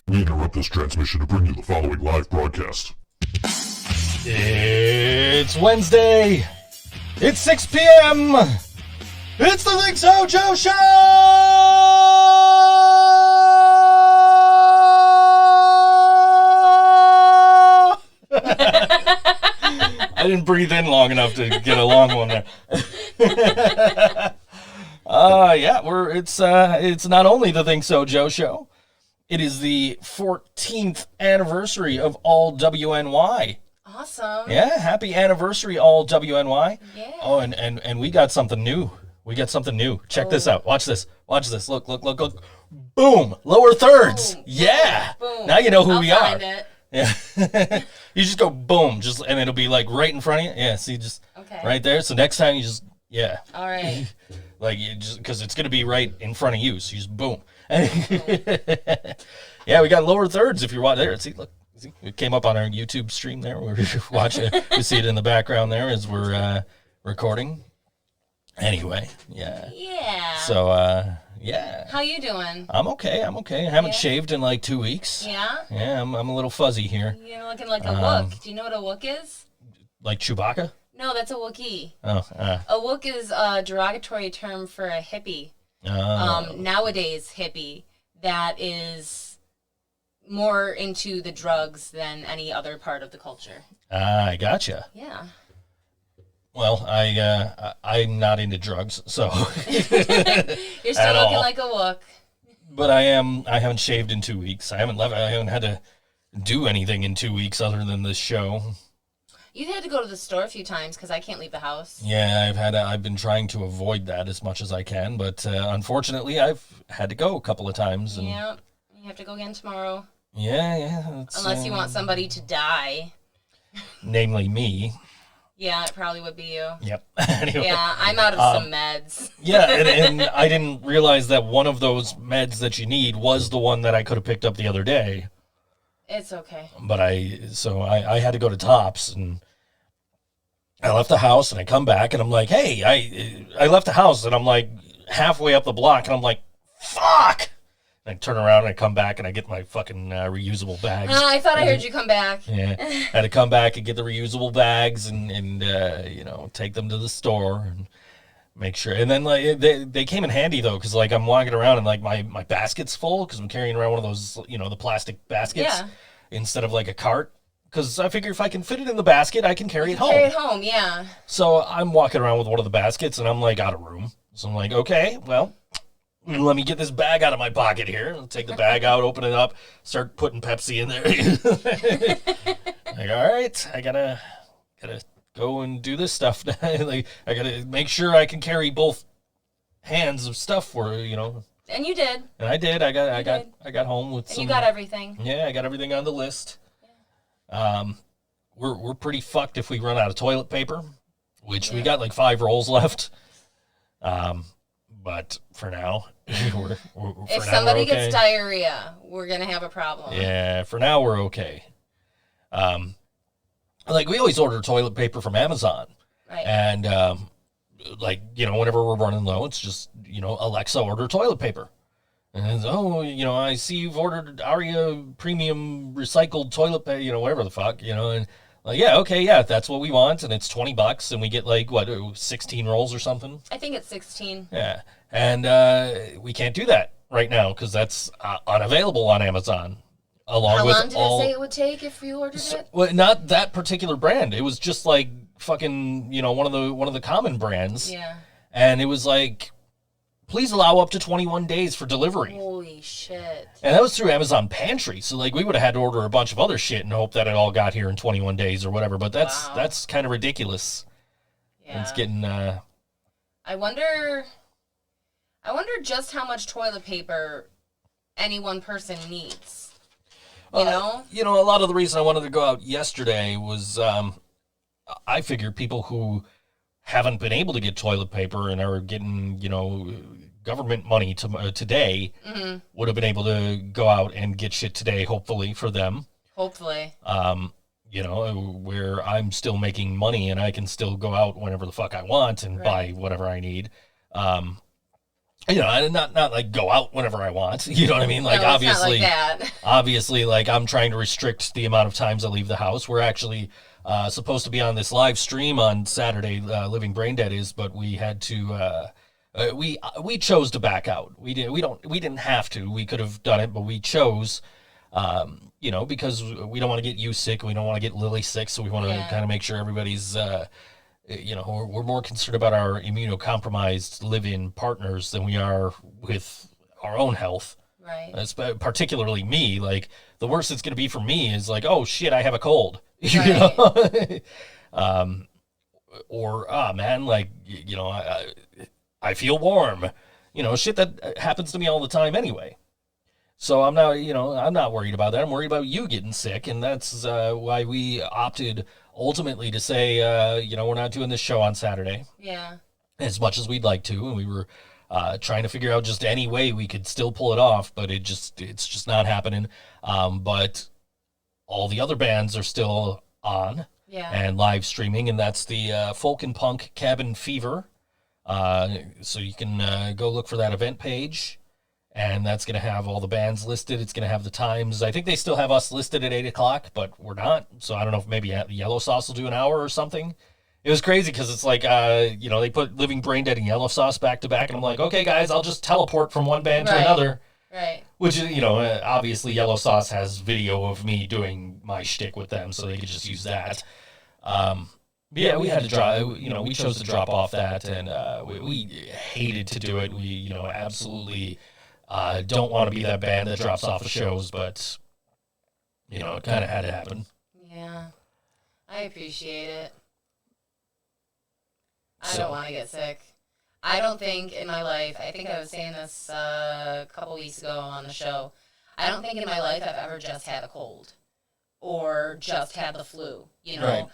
We interrupt this transmission to bring you the following live broadcast. It's Wednesday. It's 6 p.m. It's the ThinkSoJoE Show! I didn't breathe in long enough to get a long one there. It's not only the ThinkSoJoE Show. It is the 14th anniversary of All WNY. Awesome. Yeah, happy anniversary, All WNY. Yeah. Oh, and we got something new. Check this out. Watch this. Look. Boom. Lower thirds. Boom. Yeah. Boom. Now you know who I'll we find are. It. Yeah. You just go boom, and it'll be like right in front of you. Yeah, see, just right there. So next time you just, yeah. All right. Like, you just, because it's going to be right in front of you. So you just boom. Yeah, we got lower thirds if you're watching there. See, look. See, it came up on our YouTube stream there. We're watching it. We see it in the background there as we're recording. Anyway, yeah. Yeah. So, yeah. How you doing? I'm okay. I haven't shaved in like 2 weeks. Yeah? Yeah, I'm a little fuzzy here. You're looking like a Wook. Do you know what a Wook is? Like Chewbacca? No, that's a Wookiee. Oh, A Wook is a derogatory term for a hippie. Nowadays hippie that is more into the drugs than any other part of the culture. I gotcha. Yeah. Well, I'm not into drugs, so. You're still looking like a Wook. But I haven't shaved in 2 weeks. I haven't had to do anything in 2 weeks other than this show. You've had to go to the store a few times because I can't leave the house. Yeah, I've been trying to avoid that as much as I can, but unfortunately I've had to go a couple of times. And yeah, you have to go again tomorrow. Yeah. Unless you want somebody to die. Namely me. Yeah, it probably would be you. Yep. Anyway, yeah, I'm out of some meds. Yeah, and I didn't realize that one of those meds that you need was the one that I could have picked up the other day. It's okay. But I had to go to Tops, and I left the house, and I come back, and I'm like, hey, I left the house, and I'm like halfway up the block, and I'm like, fuck! And I turn around, and I come back, and I get my fucking reusable bags. I thought I heard you come back. Yeah, I had to come back and get the reusable bags, and take them to the store, and make sure. And then like they came in handy though, because like I'm walking around and like my basket's full because I'm carrying around one of those the plastic baskets instead of like a cart. Because I figure if I can fit it in the basket, I can carry it home. Carry it home, yeah. So I'm walking around with one of the baskets and I'm like out of room. So I'm like, okay, well, let me get this bag out of my pocket here. I'll take the bag out, open it up, start putting Pepsi in there. Like, all right, I gotta go and do this stuff. Like, I gotta make sure I can carry both hands of stuff for. And you did. And I did. I got home with some. You got everything. Yeah, I got everything on the list. Yeah. We're pretty fucked if we run out of toilet paper, which we got like 5 rolls left. But for now, if somebody gets diarrhea, we're gonna have a problem. Yeah, for now we're okay. Like we always order toilet paper from Amazon, right? And whenever we're running low, it's just Alexa, order toilet paper, and it's, I see you've ordered Aria premium recycled toilet paper, whatever the fuck, and like if that's what we want, and it's $20, and we get like 16 rolls or something. I think it's 16. Yeah, and we can't do that right now because that's unavailable on Amazon. How long did it say it would take if you ordered it? Well, not that particular brand. It was just like fucking, one of the common brands. Yeah. And it was like, please allow up to 21 days for delivery. Holy shit. And that was through Amazon Pantry. So like we would have had to order a bunch of other shit and hope that it all got here in 21 days or whatever. But that's kind of ridiculous. Yeah. It's getting I wonder just how much toilet paper any one person needs. A lot of the reason I wanted to go out yesterday was I figured people who haven't been able to get toilet paper and are getting, government money today would have been able to go out and get shit today, hopefully, for them. Hopefully. Where I'm still making money and I can still go out whenever the fuck I want and buy whatever I need. you know, I not like go out whenever I want. You know what I mean? Like, No, it's not obviously, like that. obviously, like I'm trying to restrict the amount of times I leave the house. We're actually supposed to be on this live stream on Saturday. Living Braindead is, but we had to. We chose to back out. We didn't have to. We could have done it, but we chose. You know, because we don't want to get you sick. We don't want to get Lily sick. So we want to kind of make sure everybody's. You know, we're more concerned about our immunocompromised live-in partners than we are with our own health. Right. That's particularly me. Like, the worst it's going to be for me is like, oh shit, I have a cold. Right. You know? Or man, like, you know, I feel warm. You know, shit that happens to me all the time anyway. So I'm not worried about that. I'm worried about you getting sick, and that's why we opted ultimately to say, you know, we're not doing this show on Saturday. Yeah. As much as we'd like to, and we were trying to figure out just any way we could still pull it off, but it's just not happening. But all the other bands are still on and live streaming, and that's the Folk and Punk Cabin Fever. So you can go look for that event page. And that's going to have all the bands listed. It's going to have the times. I think they still have us listed at 8 o'clock, but we're not. So I don't know if maybe Yellow Sauce will do an hour or something. It was crazy because it's like, you know, they put Living Braindead and Yellow Sauce back to back. And I'm like, okay, guys, I'll just teleport from one band to another. Right. Which is, you know, obviously Yellow Sauce has video of me doing my shtick with them, so they could just use that. Yeah, we had to drop, you know, we chose to drop off that, and we hated to do it. We, you know, absolutely... don't want to be that band that drops off the shows, but, you know, it kind of had to happen. Yeah. I appreciate it. I don't want to get sick. I don't think in my life, I think I was saying this a couple weeks ago on the show, I don't think in my life I've ever just had a cold or just had the flu. You know,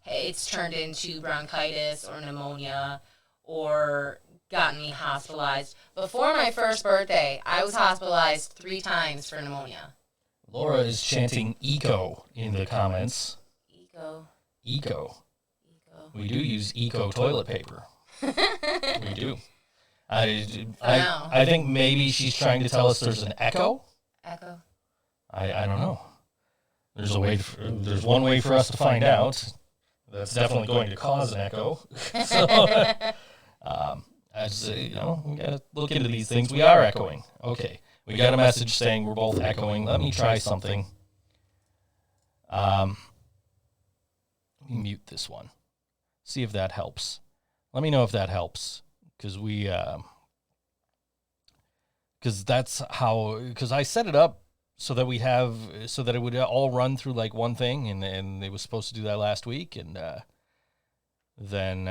it's turned into bronchitis or pneumonia or gotten me hospitalized. Before my first birthday, I was hospitalized 3 times for pneumonia. Laura is chanting eco in the comments. Eco. We do use eco toilet paper. We do. I think maybe she's trying to tell us there's an echo. Echo. I don't know. There's one way for us to find out. That's definitely going to cause an echo. So, as you know, we gotta look into these things. We are echoing. Okay, we got a message saying we're both echoing. Let me try something. Let me mute this one. See if that helps. Let me know if that helps, because because I set it up so that it would all run through like one thing, and it was supposed to do that last week, and then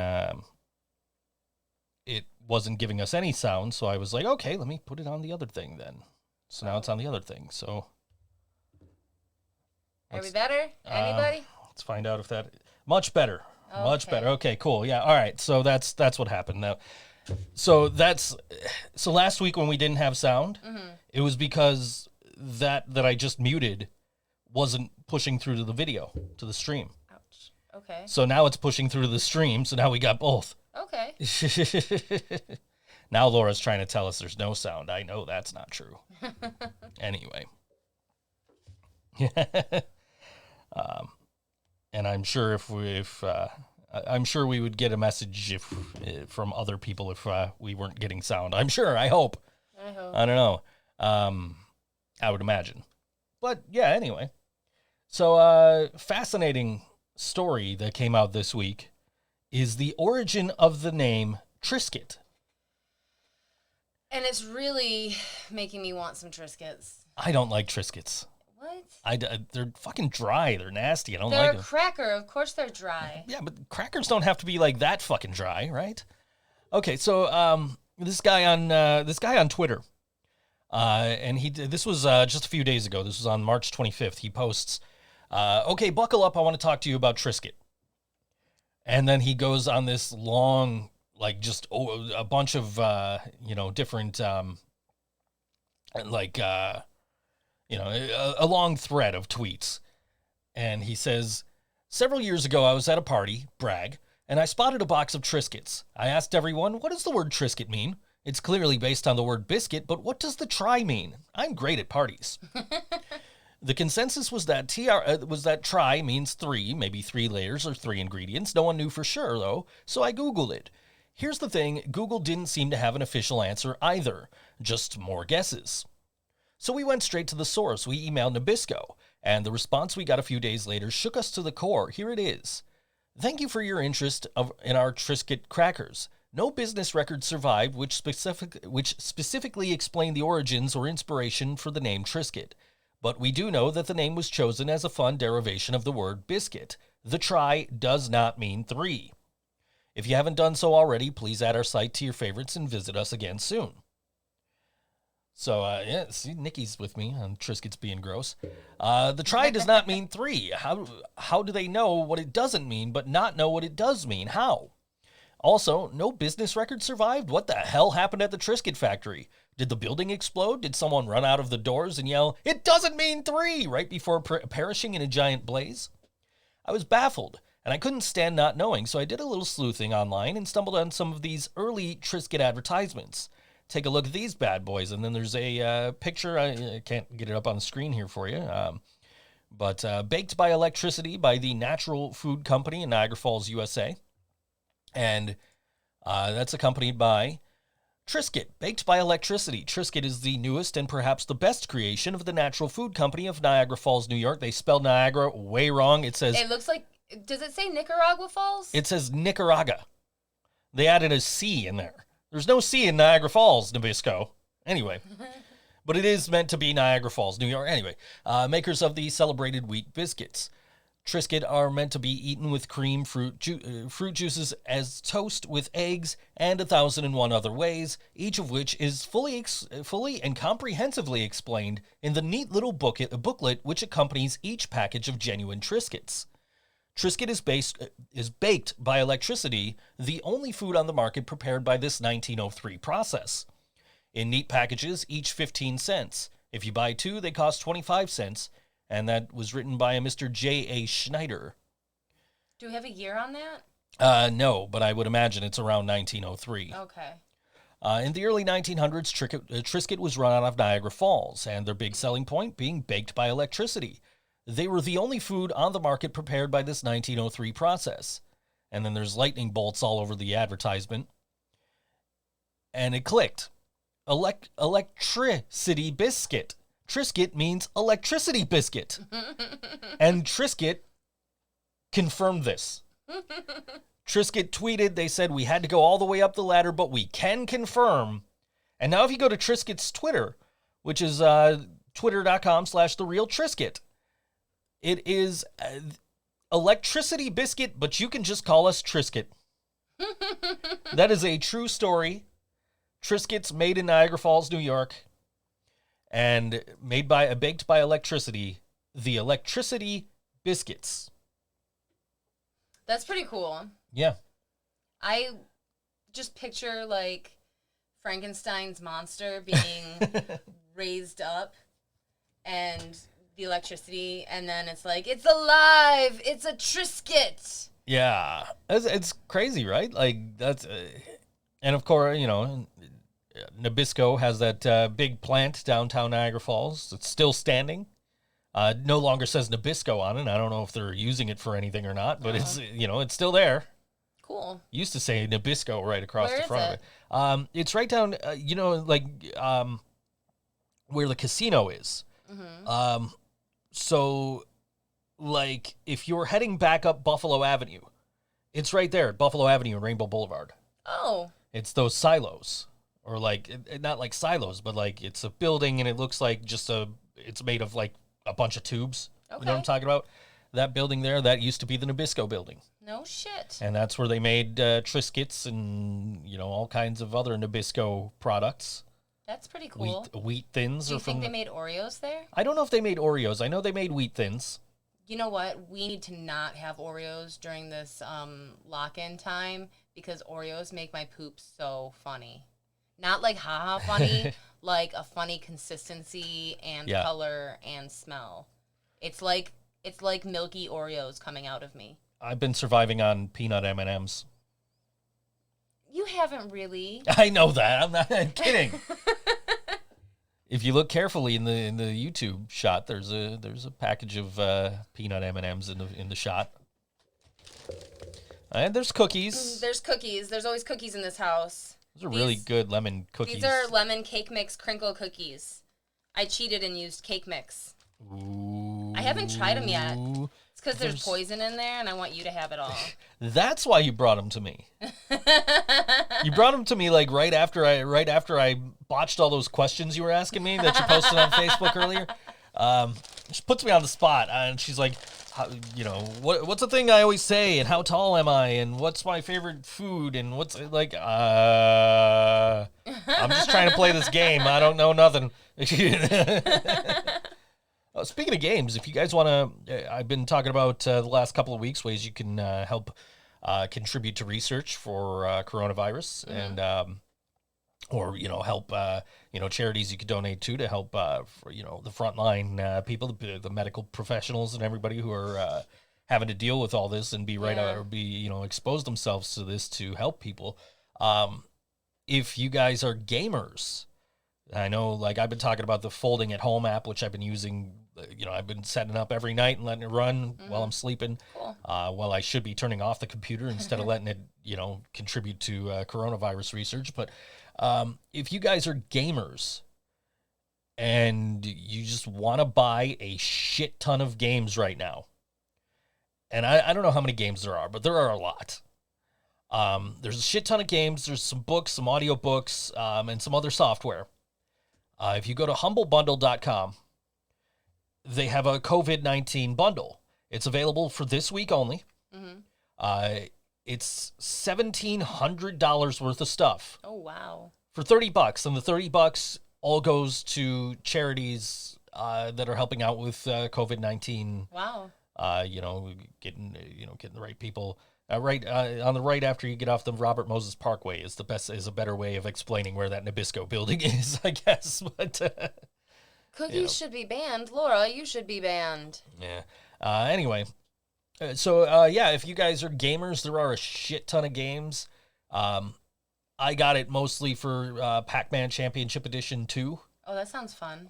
it wasn't giving us any sound, so I was like, okay, let me put it on the other thing then. So now it's on the other thing. So are we better? Anybody? Let's find out if that much better. Okay. Much better. Okay, cool. Yeah. All right. So that's what happened now. So last week when we didn't have sound, it was because that I just muted wasn't pushing through to the video, to the stream. Ouch. Okay. So now it's pushing through to the stream, so now we got both. Okay. Now Laura's trying to tell us there's no sound. I know that's not true. Anyway. And I'm sure I'm sure we would get a message from other people if we weren't getting sound. I'm sure. I hope. I don't know. I would imagine. But yeah, anyway. So fascinating story that came out this week is the origin of the name Triscuit. And it's really making me want some Triscuits. I don't like Triscuits. What? They're fucking dry. They're nasty. I don't they're like them. They're a cracker. Of course they're dry. Yeah, but crackers don't have to be like that fucking dry, right? Okay, so this guy on Twitter, and this was just a few days ago. This was on March 25th. He posts, okay, buckle up. I want to talk to you about Triscuit. And then he goes on this long, like just a bunch of, different, a long thread of tweets. And he says, several years ago, I was at a party, brag, and I spotted a box of Triscuits. I asked everyone, what does the word Triscuit mean? It's clearly based on the word biscuit, but what does the try mean? I'm great at parties. The consensus was that try means 3, maybe 3 layers or 3 ingredients. No one knew for sure, though, so I Googled it. Here's the thing, Google didn't seem to have an official answer either, just more guesses. So we went straight to the source. We emailed Nabisco, and the response we got a few days later shook us to the core. Here it is. Thank you for your interest in our Triscuit crackers. No business record survived which specifically explained the origins or inspiration for the name Triscuit. But we do know that the name was chosen as a fun derivation of the word biscuit. The try does not mean 3. If you haven't done so already, please add our site to your favorites and visit us again soon. So, see, Nikki's with me on Triscuits being gross. The try does not mean 3. How do they know what it doesn't mean, but not know what it does mean? How? Also, no business record survived? What the hell happened at the Triscuit factory? Did the building explode? Did someone run out of the doors and yell, "It doesn't mean 3," right before perishing in a giant blaze? I was baffled, and I couldn't stand not knowing, so I did a little sleuthing online and stumbled on some of these early Triscuit advertisements. Take a look at these bad boys, and then there's a picture. I can't get it up on the screen here for you, but baked by electricity by the Natural Food Company in Niagara Falls, USA. And that's accompanied by Triscuit, baked by electricity. Triscuit is the newest and perhaps the best creation of the Natural Food Company of Niagara Falls, New York. They spelled Niagara way wrong. It says... It looks like... Does it say Nicaragua Falls? It says Nicaragua. They added a C in there. There's no C in Niagara Falls, Nabisco. Anyway. But it is meant to be Niagara Falls, New York. Anyway, makers of the celebrated wheat biscuits. Triscuit are meant to be eaten with cream, fruit juices as toast with eggs, and 1,001 other ways, each of which is fully and comprehensively explained in the neat little booklet which accompanies each package of genuine Triscuits. Triscuit is baked by electricity, the only food on the market prepared by this 1903 process. In neat packages, each 15 cents. If you buy 2, they cost 25 cents. And that was written by a Mr. J.A. Schneider. Do we have a year on that? No, but I would imagine it's around 1903. Okay. In the early 1900s, Triscuit was run out of Niagara Falls, and their big selling point being baked by electricity. They were the only food on the market prepared by this 1903 process. And then there's lightning bolts all over the advertisement. And it clicked. Electricity biscuit. Triscuit means electricity biscuit. And Triscuit confirmed this. Triscuit tweeted, they said we had to go all the way up the ladder, but we can confirm. And now if you go to Triscuit's Twitter, which is twitter.com/therealtriscuit, it is electricity biscuit, but you can just call us Triscuit. That is a true story. Triscuits made in Niagara Falls, New York. And baked by electricity, the electricity biscuits. That's pretty cool. Yeah. I just picture, like, Frankenstein's monster being raised up and the electricity, and then it's like, it's alive! It's a Triscuit! Yeah. It's crazy, right? Like, that's... and, of course, you know... Nabisco has that big plant downtown Niagara Falls. It's still standing. No longer says Nabisco on it. I don't know if they're using it for anything or not, but it's it's still there. Cool. Used to say Nabisco right across Where the front of it. It's right down, where the casino is. Mm-hmm. So, like, if you're heading back up Buffalo Avenue, it's right there at Buffalo Avenue and Rainbow Boulevard. Oh. It's those silos. Or, like, not like silos, but, like, it's a building and it looks like it's made of, like, a bunch of tubes. Okay. You know what I'm talking about? That building there, that used to be the Nabisco building. No shit. And that's where they made Triscuits and, all kinds of other Nabisco products. That's pretty cool. Wheat Thins. Do you think they made Oreos there? I don't know if they made Oreos. I know they made Wheat Thins. You know what? We need to not have Oreos during this lock-in time because Oreos make my poop so funny. Not like haha funny, like a funny consistency and color and smell. It's like milky Oreos coming out of me. I've been surviving on peanut M&Ms. You haven't really. I know that. I'm not kidding. If you look carefully in the YouTube shot, there's a package of peanut M&Ms in the shot. And there's cookies. There's cookies. There's always cookies in this house. Those are really good lemon cookies. These are lemon cake mix crinkle cookies. I cheated and used cake mix. Ooh. I haven't tried them yet. It's because there's poison in there, and I want you to have it all. That's why you brought them to me. You brought them to me like right after I botched all those questions you were asking me that you posted on Facebook earlier. She puts me on the spot, and she's like, what's the thing I always say, and how tall am I, and what's my favorite food, and what's like, I'm just trying to play this game. I don't know nothing. Speaking of games, if you guys want to, I've been talking about the last couple of weeks ways you can help contribute to research for coronavirus, and or help charities you could donate to help for, the frontline people, the medical professionals, and everybody who are having to deal with all this and be expose themselves to this to help people. If you guys are gamers, I know, like, I've been talking about the Folding at Home app, which I've been using. I've been setting up every night and letting it run while I'm sleeping. Cool. While I should be turning off the computer instead of letting it, contribute to coronavirus research. But if you guys are gamers and you just want to buy a shit ton of games right now, and I don't know how many games there are, but there are a lot. There's a shit ton of games. There's some books, some audio books, and some other software. If you go to humblebundle.com, they have a COVID-19 bundle. It's available for this week only. Mm-hmm. It's $1,700 worth of stuff. Oh, wow. For $30, and the $30 all goes to charities that are helping out with COVID-19. Wow. Getting the right people. Right on the right after you get off the Robert Moses Parkway is a better way of explaining where that Nabisco building is, I guess. But cookies should be banned, Laura. You should be banned. Yeah. Anyway, if you guys are gamers, there are a shit ton of games. I got it mostly for Pac-Man Championship Edition 2. Oh, that sounds fun.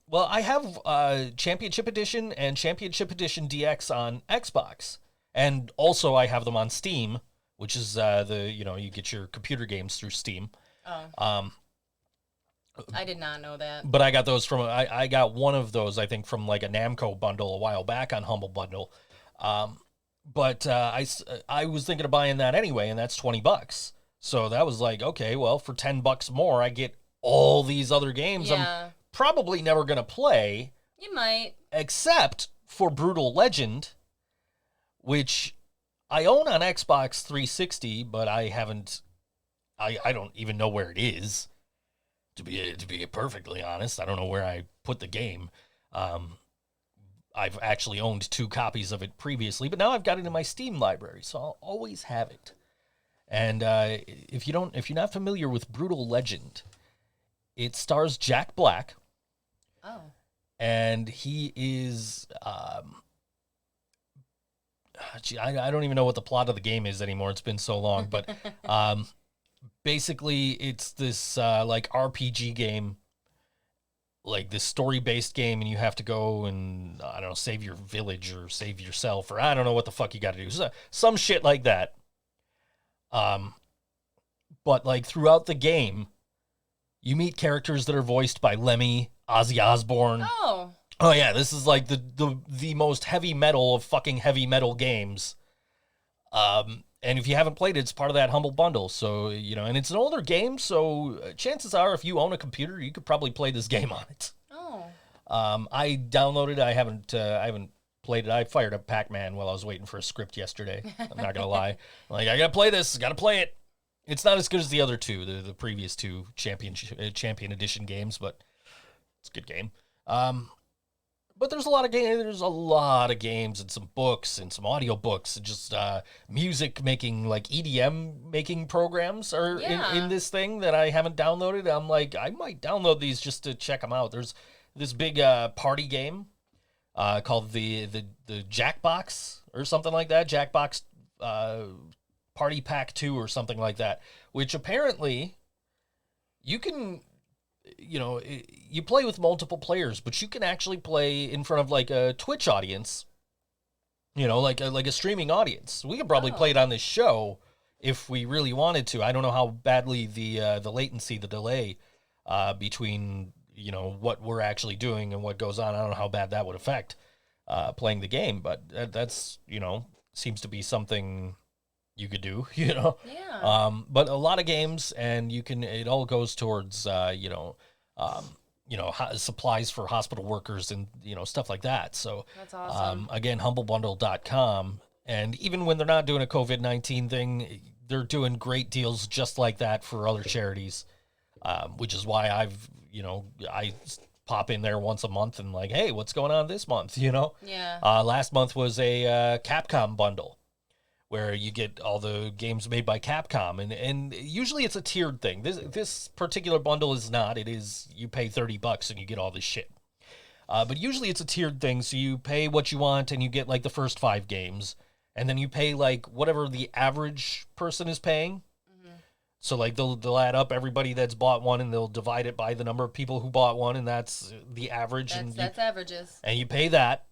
Well, I have Championship Edition and Championship Edition DX on Xbox. And also I have them on Steam, which is you get your computer games through Steam. Oh. I did not know that. But I got those from I got one of those, I think, from like a Namco bundle a while back on Humble Bundle. But I was thinking of buying that anyway, and that's $20. So that was like, okay, well, for $10 more, I get all these other games I'm probably never gonna play. You might. Except for Brutal Legend, which I own on Xbox 360, but I haven't. I don't even know where it is. To be perfectly honest, I don't know where I put the game. I've actually owned 2 copies of it previously, but now I've got it in my Steam library, so I'll always have it. And if you're not familiar with Brutal Legend, it stars Jack Black. Oh. And he is. I don't even know what the plot of the game is anymore. It's been so long, but basically it's this like RPG game, like this story-based game, and you have to go and I don't know, save your village or save yourself, or I don't know what the fuck you got to do. So, some shit like that. But like throughout the game, you meet characters that are voiced by Lemmy, Ozzy Osbourne. Oh yeah, this is like the most heavy metal of fucking heavy metal games. And if you haven't played it, it's part of that Humble Bundle. So, and it's an older game, so chances are if you own a computer, you could probably play this game on it. Oh. I downloaded it. I haven't played it. I fired up Pac-Man while I was waiting for a script yesterday. I'm not going to lie. Like, I got to play this. Got to play it. It's not as good as the other two, the previous 2 Champion Edition games, but it's a good game. But there's a lot of games. There's a lot of games and some books and some audio books and just music making, like EDM making programs are in this thing that I haven't downloaded. I'm like, I might download these just to check them out. There's this big party game called the Jackbox or something like that. Jackbox Party Pack 2 or something like that, which apparently you can, you play with multiple players, but you can actually play in front of like a Twitch audience, like a streaming audience. We could probably play it on this show if we really wanted to. I don't know how badly the latency, the delay between, what we're actually doing and what goes on. I don't know how bad that would affect playing the game, but that's, seems to be something you could do, Yeah. But a lot of games, and it all goes towards, supplies for hospital workers and, stuff like that. So that's awesome. Again, humblebundle.com. And even when they're not doing a COVID-19 thing, they're doing great deals just like that for other charities, which is why I pop in there once a month and like, hey, what's going on this month, Yeah. Last month was a Capcom bundle where you get all the games made by Capcom, and usually it's a tiered thing. This particular bundle is not. It is, you pay $30 and you get all this shit. But usually it's a tiered thing, so you pay what you want and you get like the first 5 games, and then you pay like whatever the average person is paying. Mm-hmm. So like they'll add up everybody that's bought one and they'll divide it by the number of people who bought one, and that's the average. That's averages. And you pay that,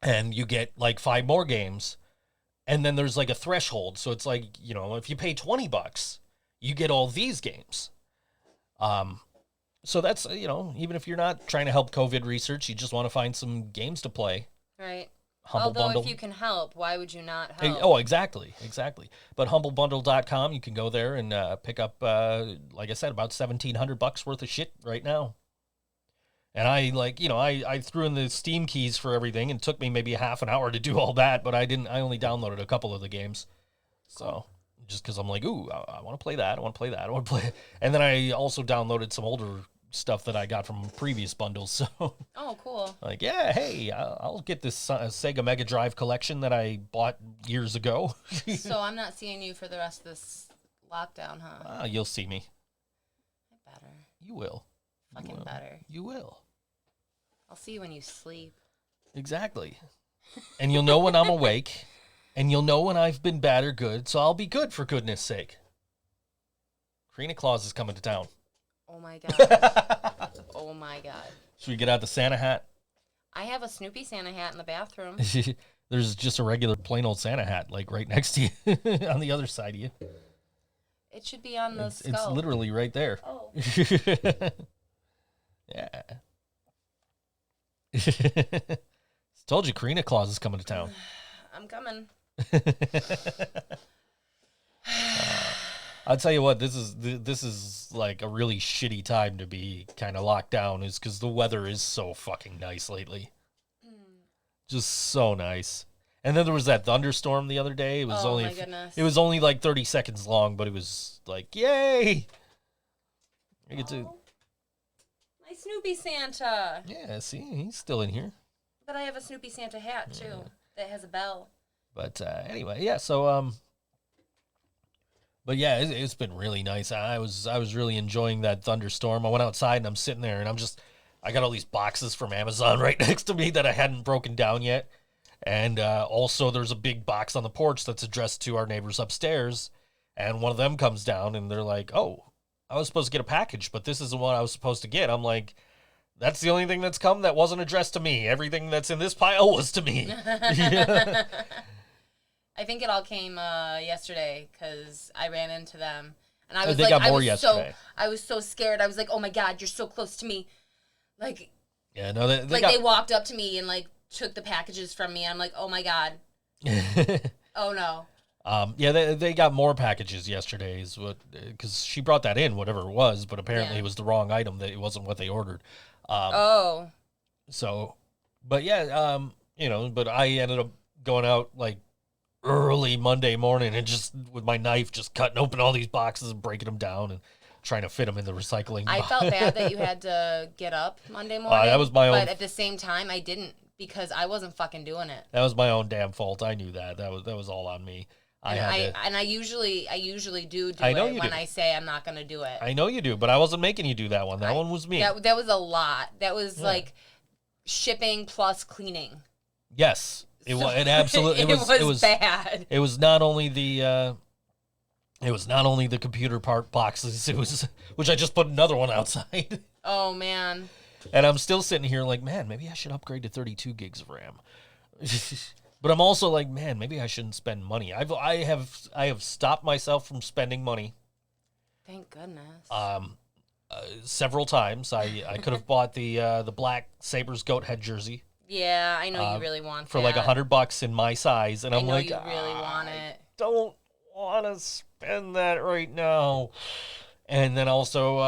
and you get like 5 more games. And then there's like a threshold. So it's like, if you pay $20, you get all these games. So that's, even if you're not trying to help COVID research, you just want to find some games to play. Right. Humble Bundle. If you can help, why would you not help? Hey, oh, exactly. But humblebundle.com, you can go there and pick up, like I said, about $1,700 worth of shit right now. And I threw in the Steam keys for everything, and it took me maybe half an hour to do all that, but I only downloaded a couple of the games. So, just because I'm like, ooh, I want to play that, I want to play it. And then I also downloaded some older stuff that I got from previous bundles, so. Oh, cool. Like, yeah, hey, I'll get this Sega Mega Drive collection that I bought years ago. So I'm not seeing you for the rest of this lockdown, huh? You'll see me. I better. You will. Fucking better. You will. I'll see you when you sleep. Exactly. And you'll know when I'm awake, and you'll know when I've been bad or good, so I'll be good for goodness sake. Karina Claus is coming to town. Oh my god. Oh my god. Should we get out the Santa hat? I have a Snoopy Santa hat in the bathroom. There's just a regular plain old Santa hat, like right next to you, on the other side of you. It should be on the skull. It's literally right there. Oh. Yeah. Told you Karina Claus is coming to town. I'm coming. I'll tell you what, this is like a really shitty time to be kind of locked down, is because the weather is so fucking nice lately. Just so nice. And then there was that thunderstorm the other day. It was my goodness. It was only like 30 seconds long, but it was like, yay! I get to. My Snoopy Santa. Yeah, see, he's still in here. But I have a Snoopy Santa hat too that has a bell. But anyway, yeah. So but yeah, it's been really nice. I was really enjoying that thunderstorm. I went outside and I'm sitting there and I got all these boxes from Amazon right next to me that I hadn't broken down yet. And also there's a big box on the porch that's addressed to our neighbors upstairs. And one of them comes down and they're like, oh, I was supposed to get a package, but this isn't what I was supposed to get. I'm like, that's the only thing that's come that wasn't addressed to me. Everything that's in this pile was to me. I think it all came yesterday because I ran into them. And I was they got more yesterday. I was so scared. I was like, oh my God, you're so close to me. Like, yeah, no, they walked up to me and like took the packages from me. I'm like, oh my God. Oh no. Yeah, they got more packages yesterday, because she brought that in, whatever it was, but apparently it was the wrong item. That it wasn't what they ordered. So, but yeah, but I ended up going out like early Monday morning and just with my knife just cutting open all these boxes and breaking them down and trying to fit them in the recycling. I felt bad that you had to get up Monday morning. That was my own. But at the same time, I didn't, because I wasn't fucking doing it. That was my own damn fault. I knew that. That was all on me. I usually do it when I say I'm not going to do it. I know you do, but I wasn't making you do that one. That one was me. That was a lot. That was like shipping plus cleaning. Yes. It absolutely it was bad. It was not only the It was not only the computer part boxes, it was, which I just put another one outside. Oh, man. And I'm still sitting here like, man, maybe I should upgrade to 32 gigs of RAM. But I'm also like, man, maybe I shouldn't spend money. I have stopped myself from spending money. Thank goodness. Several times. I could have bought the black Sabres goat head jersey. Yeah, I know you really want for that. like $100 in my size, and I'm like, you really want it. Don't want to spend that right now. And then also,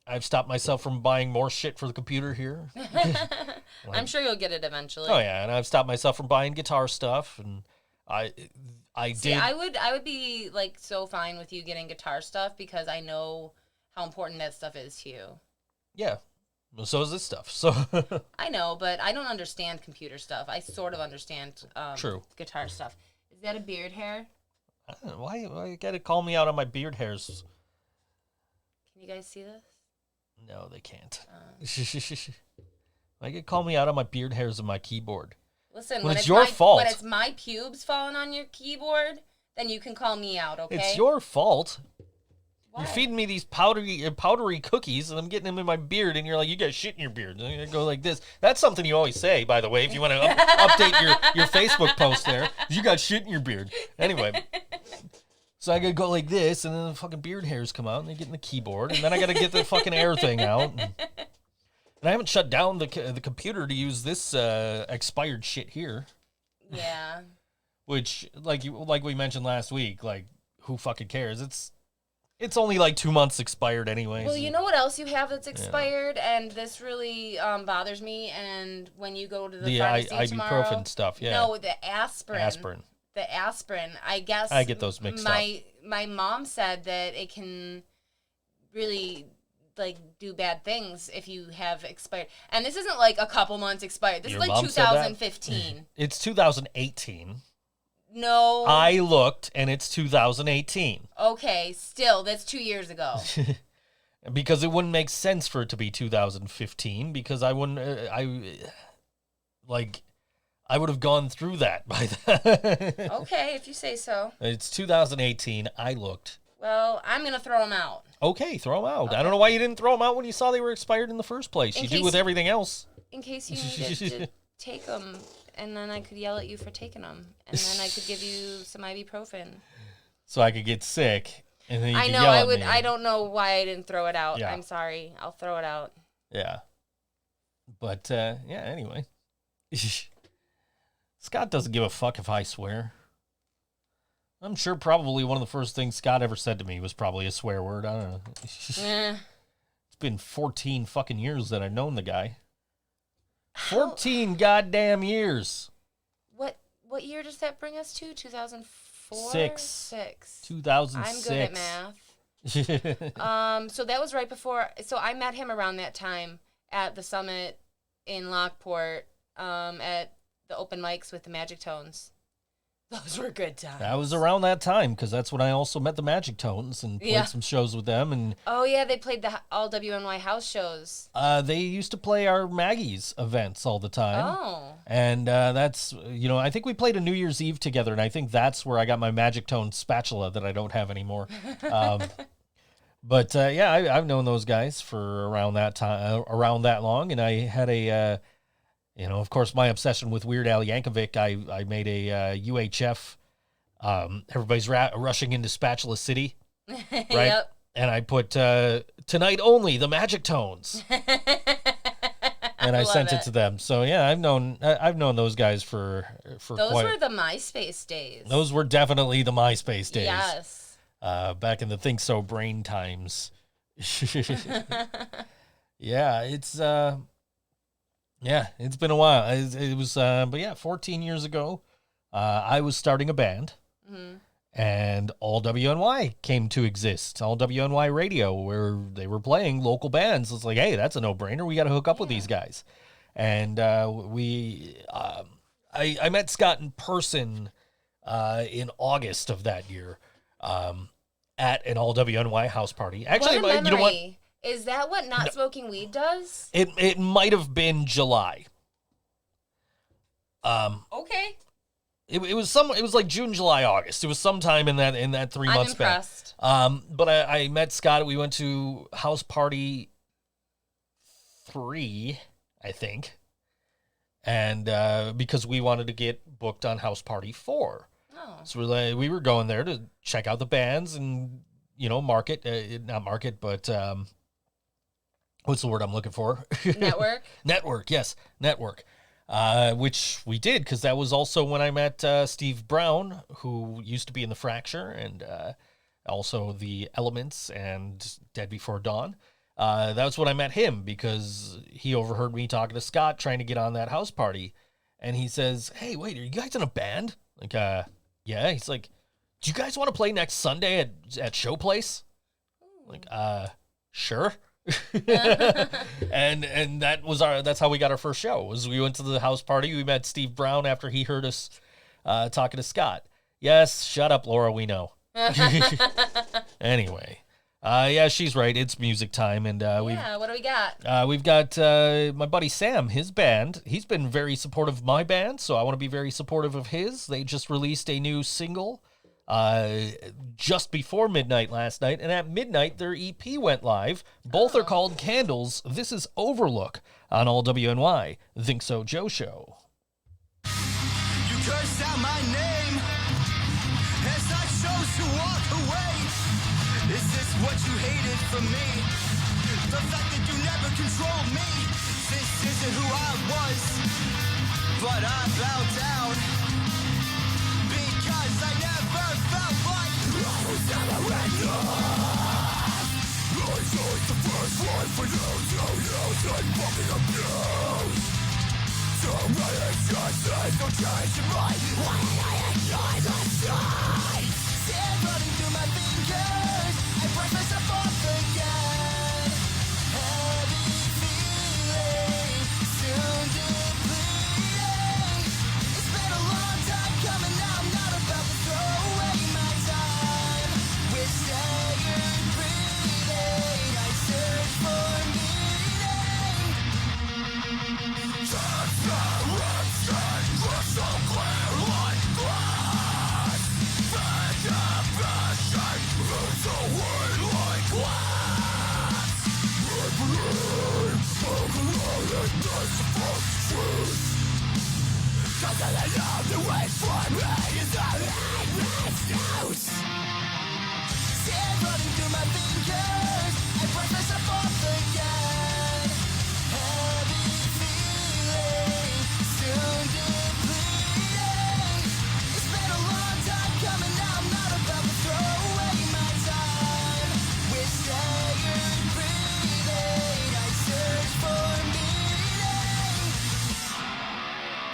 I've stopped myself from buying more shit for the computer here. I'm sure you'll get it eventually. Oh yeah, and I've stopped myself from buying guitar stuff, and I would be like so fine with you getting guitar stuff because I know how important that stuff is to you. Yeah. So is this stuff. So I know, but I don't understand computer stuff. I sort of understand True. guitar stuff. Is that a beard hair? I don't know, why you gotta call me out on my beard hairs? Can you guys see this? No, they can't. Why you call me out on my beard hairs and my keyboard? Listen, when it's your fault. When it's my pubes falling on your keyboard, then you can call me out, okay? It's your fault. Why? You're feeding me these powdery cookies, and I'm getting them in my beard, and you're like, you got shit in your beard. And I go like this. That's something you always say, by the way, if you want to update your Facebook post there. You got shit in your beard. Anyway. So I got to go like this, and then the fucking beard hairs come out, and they get in the keyboard, and then I got to get the fucking air thing out. And I haven't shut down the computer to use this expired shit here. Yeah. Which, like we mentioned last week, like, who fucking cares? It's only like 2 months expired anyways. Well, you know what else you have that's expired, and this really bothers me. And when you go to the pharmacy tomorrow, ibuprofen stuff, yeah. No, the aspirin. Aspirin. The aspirin. I guess I get those mixed up. My mom said that it can really like do bad things if you have expired. And this isn't like a couple months expired. This Your is like mom said that? 2015. It's 2018. No. I looked, and it's 2018. Okay, still, that's 2 years ago. Because it wouldn't make sense for it to be 2015, because I wouldn't, I would have gone through that by then. Okay, if you say so. It's 2018. I looked. Well, I'm going to throw them out. Okay, throw them out. Okay. I don't know why you didn't throw them out when you saw they were expired in the first place. You do with everything else. In case you needed to take them, and then I could yell at you for taking them, and then I could give you some ibuprofen. So I could get sick, and then you I could know, yell I at would. me. I don't know why I didn't throw it out. Yeah. I'm sorry. I'll throw it out. Yeah. But, yeah, anyway. Scott doesn't give a fuck if I swear. I'm sure probably one of the first things Scott ever said to me was probably a swear word. I don't know. It's been 14 fucking years that I've known the guy. 14 goddamn years. What year does that bring us to? 2004? 6. 2006. I'm good at math. So that was right before. So I met him around that time at the summit in Lockport at the open mics with the Magic Tones. Those were good times. That was around that time, because that's when I also met the Magic Tones and played some shows with them. And oh, yeah, they played the all WNY house shows. they used to play our Maggie's events all the time. Oh. And that's, I think we played a New Year's Eve together, and I think that's where I got my Magic Tone spatula that I don't have anymore. But, yeah, I've known those guys for around that time, around that long, and I had a... of course, my obsession with Weird Al Yankovic, I made a UHF, everybody's rushing into Spatula City, right? Yep. And I put, tonight only, the Magic Tones. And I sent it to them. So, yeah, I've known those guys for those quite... were the MySpace days. Those were definitely the MySpace days. Yes. Back in the ThinkSo brain times. Yeah, it's... Yeah, it's been a while. It was, but yeah, 14 years ago, I was starting a band, and All WNY came to exist. All WNY Radio, where they were playing local bands. It's like, hey, that's a no-brainer. We got to hook up with these guys. And I met Scott in person in August of that year at an All WNY house party. Actually, what a memory. You know what? Is that what not smoking weed does? It might have been July. Okay. It was like June, July, August. It was sometime in that 3 months I'm impressed. But I met Scott. We went to house party 3, I think, and because we wanted to get booked on house party 4. Oh. So we were going there to check out the bands and not market, but what's the word I'm looking for? Network. Network, yes, network. Which we did, because that was also when I met Steve Brown, who used to be in the Fracture and also the Elements and Dead Before Dawn. That's when I met him, because he overheard me talking to Scott trying to get on that house party, and he says, "Hey, wait, are you guys in a band?" Like, yeah. He's like, "Do you guys want to play next Sunday at Showplace?" Like, sure. and that's how we got our first show. Was we went to the house party. We met Steve Brown after he heard us talking to Scott. Yes, shut up, Laura. We know. Anyway, yeah, she's right. It's music time, and What do we got? we've got my buddy Sam, his band. He's been very supportive of my band, so I want to be very supportive of his. They just released a new single just before midnight last night, and at midnight their EP went live. Both are called Candles. This is Overlook on all WNY ThinkSoJoE show. You cursed out my name as I chose to walk away. Is this what you hated from me? The fact that you never controlled me. This isn't who I was, but I bowed down because I never felt like I was ever enough. I chose the first one for you to use and fucking abuse. So many chances, no change in my way. I enjoy the sight. Sand running through my fingers, I brush myself off again. Heavy feeling, soon depleting. It's been a long time coming, now I'm not about to throw away my time. With staggered breathing, I search for meaning. Transparency, crystal clear like glass. Inhibition, roots away like glass. I believe in this false truth. 'Cause I know the way for me is a endless news. Sand running through my fingers, I brush myself off again. Heavy feeling, soon depleting. It's been a long time coming, now I'm not about to throw away my time. With staggered breathing, I search for meaning.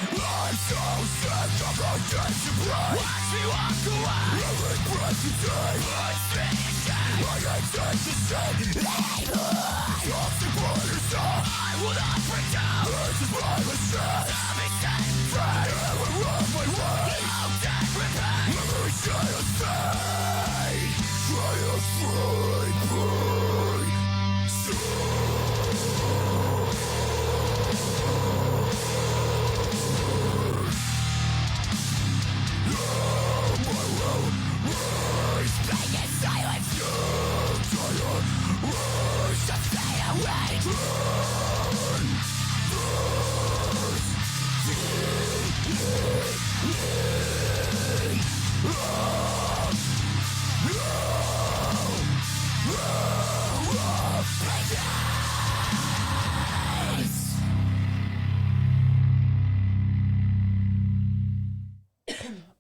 I'm so sick of the days you break. Watch me walk away. Every breath you take puts me in shame. I can't take the shame anymore. Toxic for yourself, I will not break down. This is my mistake. Tell me set free. Never run my way. No death repay. Memory shall stay. Try to free me.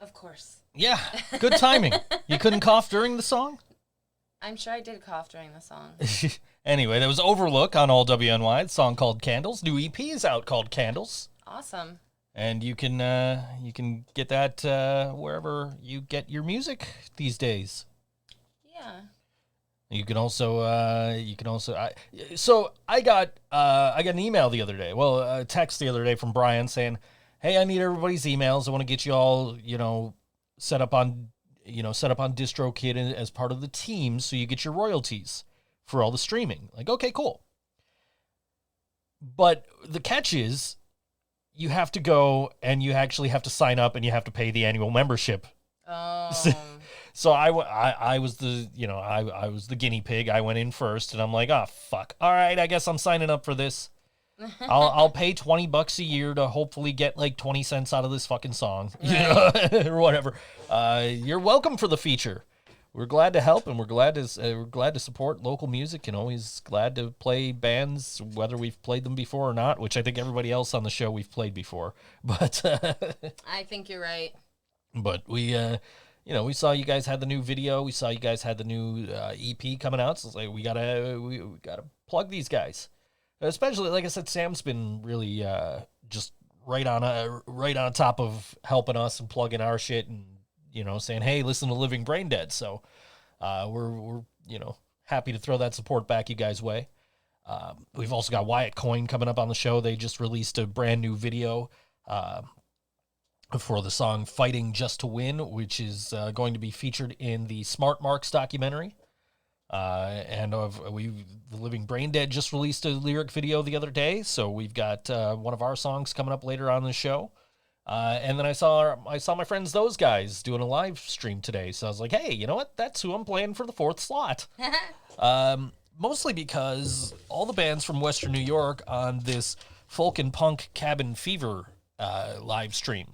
Of course. Yeah, good timing. You couldn't cough during the song? I'm sure I did cough during the song. Anyway, that was Overlook on all WNY. The song called Candles. New EP is out called Candles. Awesome. And you can get that wherever you get your music these days. Yeah. You can also so I got an email the other day. Well, a text the other day from Brian saying, "Hey, I need everybody's emails. I want to get you all, set up on DistroKid as part of the team, so you get your royalties for all the streaming." Like, okay, cool. But the catch is, you have to go and you actually have to sign up and you have to pay the annual membership. Oh. So I was the, you know, I was the guinea pig. I went in first and I'm like, oh, fuck. All right, I guess I'm signing up for this. I'll pay $20 a year to hopefully get like 20 cents out of this fucking song, you know, or whatever. You're welcome for the feature. We're glad to help, and we're glad to support local music, and always glad to play bands, whether we've played them before or not. Which I think everybody else on the show we've played before, but I think you're right. But we, we saw you guys had the new video. We saw you guys had the new EP coming out. So it's like we gotta plug these guys, especially like I said. Sam's been really just right on top of helping us and plugging our shit and saying, hey, listen to Living Braindead. So we're happy to throw that support back you guys' way. We've also got Wyatt Coin coming up on the show. They just released a brand new video for the song Fighting Just to Win, which is going to be featured in the Smart Marks documentary. The Living Braindead just released a lyric video the other day, so we've got one of our songs coming up later on the show. And then I saw my friends, those guys, doing a live stream today. So I was like, hey, you know what? That's who I'm playing for the 4th slot. Mostly because all the bands from Western New York on this folk and punk Cabin Fever live stream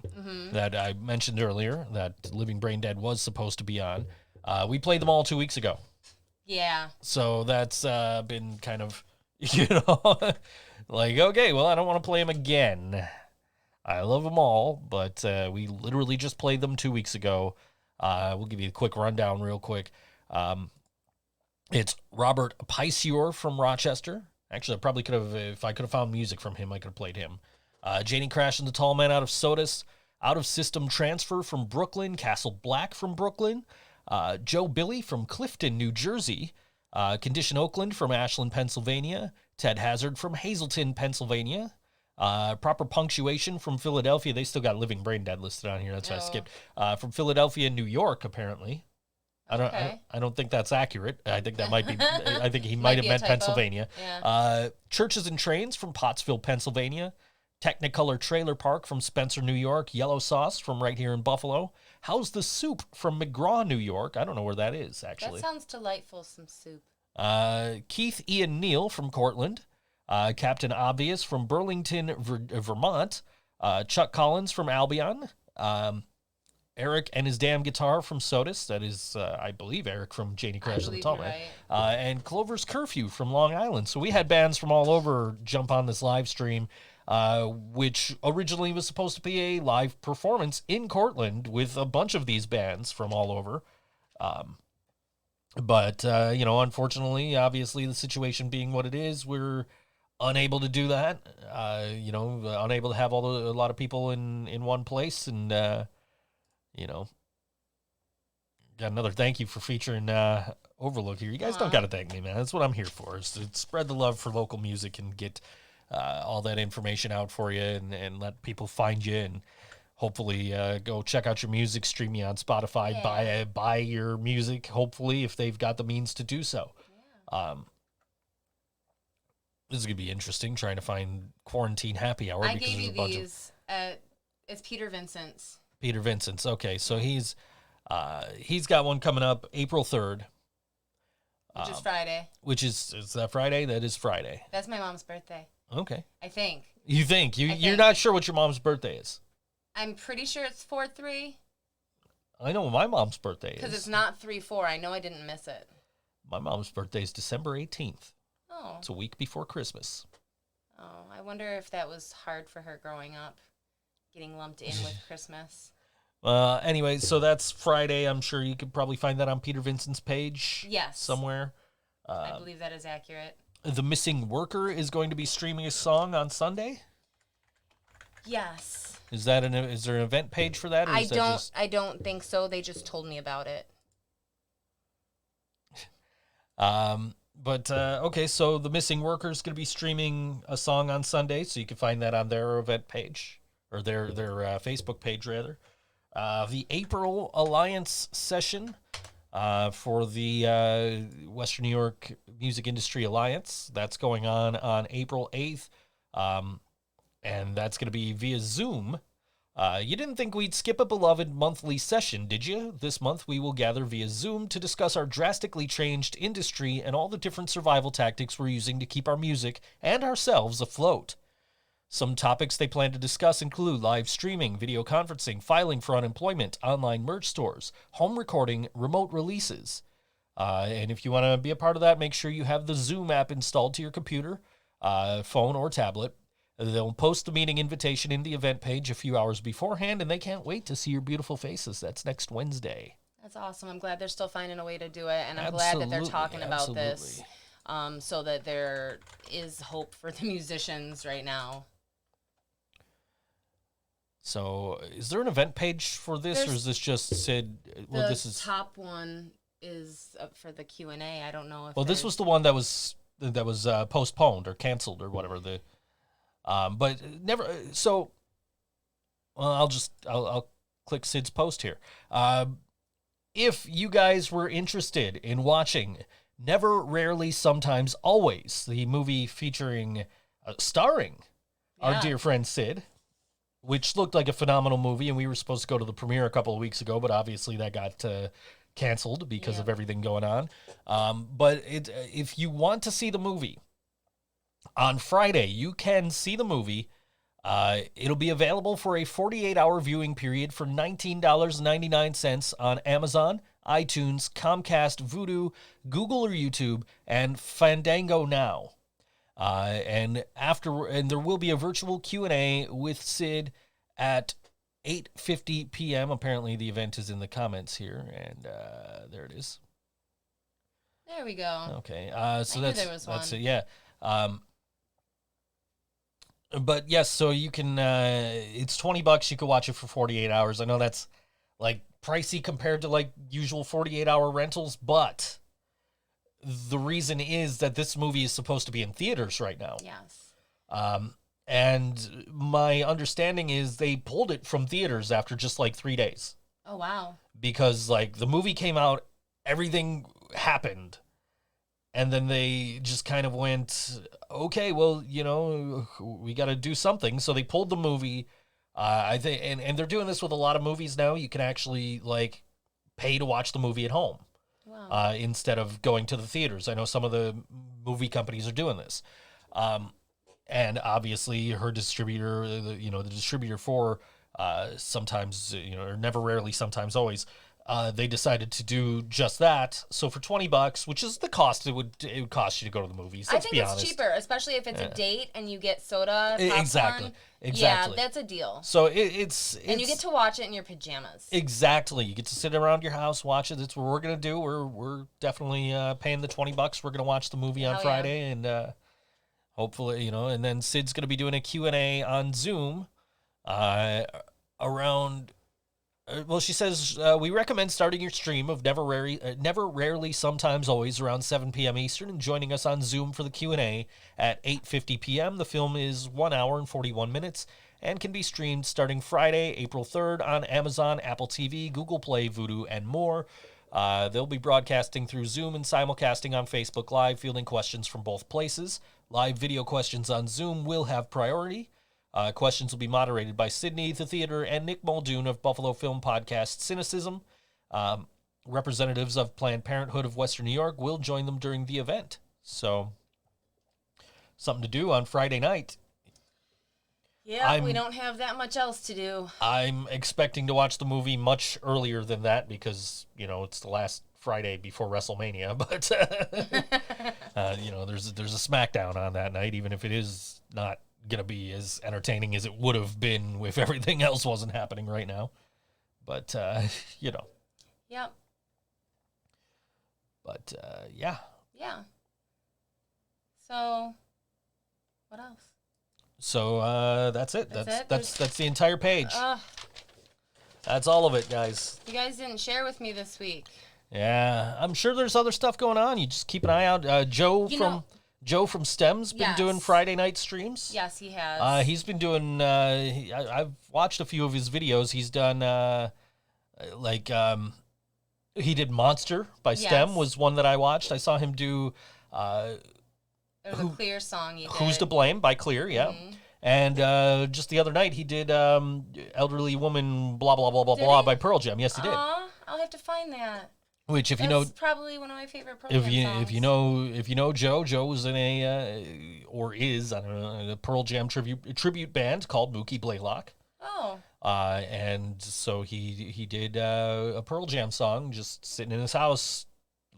that I mentioned earlier, that Living Braindead was supposed to be on, we played them all 2 weeks ago. Yeah. So that's been kind of, like, okay, well, I don't want to play them again. I love them all, but we literally just played them 2 weeks ago. We'll give you a quick rundown real quick. It's Robert Piceur from Rochester. Actually, I probably could have, if I could have found music from him, I could have played him. Janie Crash and the Tall Man out of Sodus. Out of System Transfer from Brooklyn. Castle Black from Brooklyn. Joe Billy from Clifton, New Jersey. Condition Oakland from Ashland, Pennsylvania. Ted Hazard from Hazleton, Pennsylvania. Proper Punctuation from Philadelphia. They still got Living Braindead listed on here. That's why I skipped. From Philadelphia, New York, apparently. I don't think that's accurate. I think that might be. I think he might have meant Pennsylvania. Yeah. Churches and Trains from Pottsville, Pennsylvania. Technicolor Trailer Park from Spencer, New York. Yellow Sauce from right here in Buffalo. How's the Soup from McGraw, New York. I don't know where that is, actually. That sounds delightful, some soup. Keith Ian Neal from Cortland. Captain Obvious from Burlington, Vermont. Chuck Collins from Albion. Eric and his damn guitar from Sodus. That is, I believe, Eric from Janie Crash and the Tall Man. Right. And Clover's Curfew from Long Island. So we had bands from all over jump on this live stream, which originally was supposed to be a live performance in Cortland with a bunch of these bands from all over. But unfortunately, obviously, the situation being what it is, we're unable to do that. Unable to have a lot of people in one place, and got another thank you for featuring Overlook here. You guys don't got to thank me, man. That's what I'm here for, is to spread the love for local music and get all that information out for you, and let people find you, and hopefully go check out your music, stream you on Spotify, buy your music, hopefully, if they've got the means to do so. Yeah. This is going to be interesting, trying to find Quarantine Happy Hour. I gave you these. It's Peter Vincent's. Peter Vincent's. Okay, so he's got one coming up April 3rd. Which is Friday. Is that Friday? That is Friday. That's my mom's birthday. Okay. I think. You think. You're not sure what your mom's birthday is? I'm pretty sure it's 4/3. I know what my mom's birthday is. Because it's not 3/4. I know I didn't miss it. My mom's birthday is December 18th. Oh. It's a week before Christmas. Oh, I wonder if that was hard for her growing up, getting lumped in with Christmas. Anyway, so that's Friday. I'm sure you could probably find that on Peter Vincent's page. Yes. Somewhere. I believe that is accurate. The Missing Worker is going to be streaming a song on Sunday. Yes. Is there an event page for that? Or I don't think so. They just told me about it. Okay, so The Missing Worker is going to be streaming a song on Sunday, so you can find that on their event page, or their Facebook page, rather. The April Alliance session for the Western New York Music Industry Alliance, that's going on April 8th. and that's going to be via Zoom. You didn't think we'd skip a beloved monthly session, did you? This month we will gather via Zoom to discuss our drastically changed industry and all the different survival tactics we're using to keep our music and ourselves afloat. Some topics they plan to discuss include live streaming, video conferencing, filing for unemployment, online merch stores, home recording, remote releases. And if you want to be a part of that, make sure you have the Zoom app installed to your computer, phone, or tablet. They'll post the meeting invitation in the event page a few hours beforehand, and they can't wait to see your beautiful faces. That's next Wednesday. That's awesome. I'm glad they're still finding a way to do it, and I'm glad that they're talking about this so that there is hope for the musicians right now. So, is there an event page for this, or is this just Sid? Well, this is top one is up for the Q&A. I don't know if. Well, this was the one that was postponed or canceled or whatever. But never. So, well, I'll click Sid's post here. If you guys were interested in watching Never, Rarely, Sometimes, Always, the movie starring our dear friend Sid, which looked like a phenomenal movie, and we were supposed to go to the premiere a couple of weeks ago, but obviously that got canceled because of everything going on. But if you want to see the movie, on Friday, you can see the movie. It'll be available for a 48-hour viewing period for $19.99 on Amazon, iTunes, Comcast, Vudu, Google or YouTube, and Fandango Now. And there will be a virtual Q&A with Sid at 8:50 p.m. Apparently, the event is in the comments here, and there it is. There we go. Okay, so that's it. Yeah. But yes, so you can. It's $20. You can watch it for 48 hours. I know that's like pricey compared to like usual 48-hour rentals, but the reason is that this movie is supposed to be in theaters right now. Yes. And my understanding is they pulled it from theaters after just like 3 days. Oh, wow. Because like the movie came out, everything happened, and then they just kind of went, okay, well, we got to do something. So they pulled the movie. I think, and they're doing this with a lot of movies now. You can actually like pay to watch the movie at home. Wow. Instead of going to the theaters. I know some of the movie companies are doing this. And obviously her distributor, the distributor for sometimes, or Never, Rarely, Sometimes, Always, they decided to do just that. So for $20, which is the cost it would cost you to go to the movies. I think it's cheaper, especially if it's a date and you get soda, popcorn. Exactly. Yeah, that's a deal. So it's and you get to watch it in your pajamas. Exactly. You get to sit around your house, watch it. That's what we're gonna do. We're definitely paying the $20. We're gonna watch the movie on Friday, and hopefully, and then Sid's gonna be doing a Q&A on Zoom around. Well, she says, we recommend starting your stream of Never, Rarely, Sometimes, Always around 7 p.m. Eastern and joining us on Zoom for the Q&A at 8:50 p.m. The film is 1 hour and 41 minutes and can be streamed starting Friday, April 3rd on Amazon, Apple TV, Google Play, Vudu, and more. They'll be broadcasting through Zoom and simulcasting on Facebook Live, fielding questions from both places. Live video questions on Zoom will have priority. Questions will be moderated by Sydney the Theater and Nick Muldoon of Buffalo Film Podcast Cynicism. Representatives of Planned Parenthood of Western New York will join them during the event. So, something to do on Friday night. Yeah, we don't have that much else to do. I'm expecting to watch the movie much earlier than that because, it's the last Friday before WrestleMania. But, there's a SmackDown on that night, even if it is not going to be as entertaining as it would have been if everything else wasn't happening right now. But, Yep. But, yeah. Yeah. So, what else? So, that's it. That's the entire page. That's all of it, guys. You guys didn't share with me this week. Yeah, I'm sure there's other stuff going on. You just keep an eye out. Joe from STEM's been doing Friday night streams. Yes, he has. He's been doing. I've watched a few of his videos. He's done he did Monster by STEM was one that I watched. I saw him do. It was a Clear song. Who's to Blame by Clear, yeah. Mm-hmm. And just the other night, he did Elderly Woman, blah, blah, blah, blah, Did blah, he? by Pearl Jam. Yes, he did. Aw, I'll have to find that. Which, if That's you know, probably one of my favorite Pearl if Jam you songs. if you know Joe was in a or is, I don't know, a Pearl Jam tribute band called Mookie Blaylock. Oh. And so he did a Pearl Jam song, just sitting in his house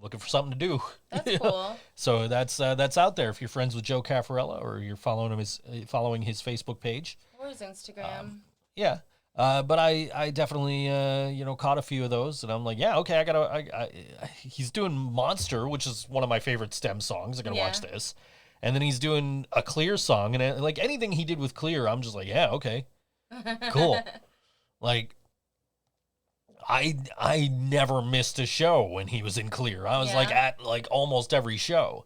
looking for something to do. That's cool. So that's out there if you're friends with Joe Caffarella or you're following his Facebook page. Or his Instagram. Yeah. But I definitely caught a few of those, and I'm like, yeah, okay, he's doing Monster, which is one of my favorite Stem songs. I gotta watch this, and then he's doing a Clear song, and like anything he did with Clear, I'm just like, yeah, okay, cool. Like, I never missed a show when he was in Clear. I was like at like almost every show,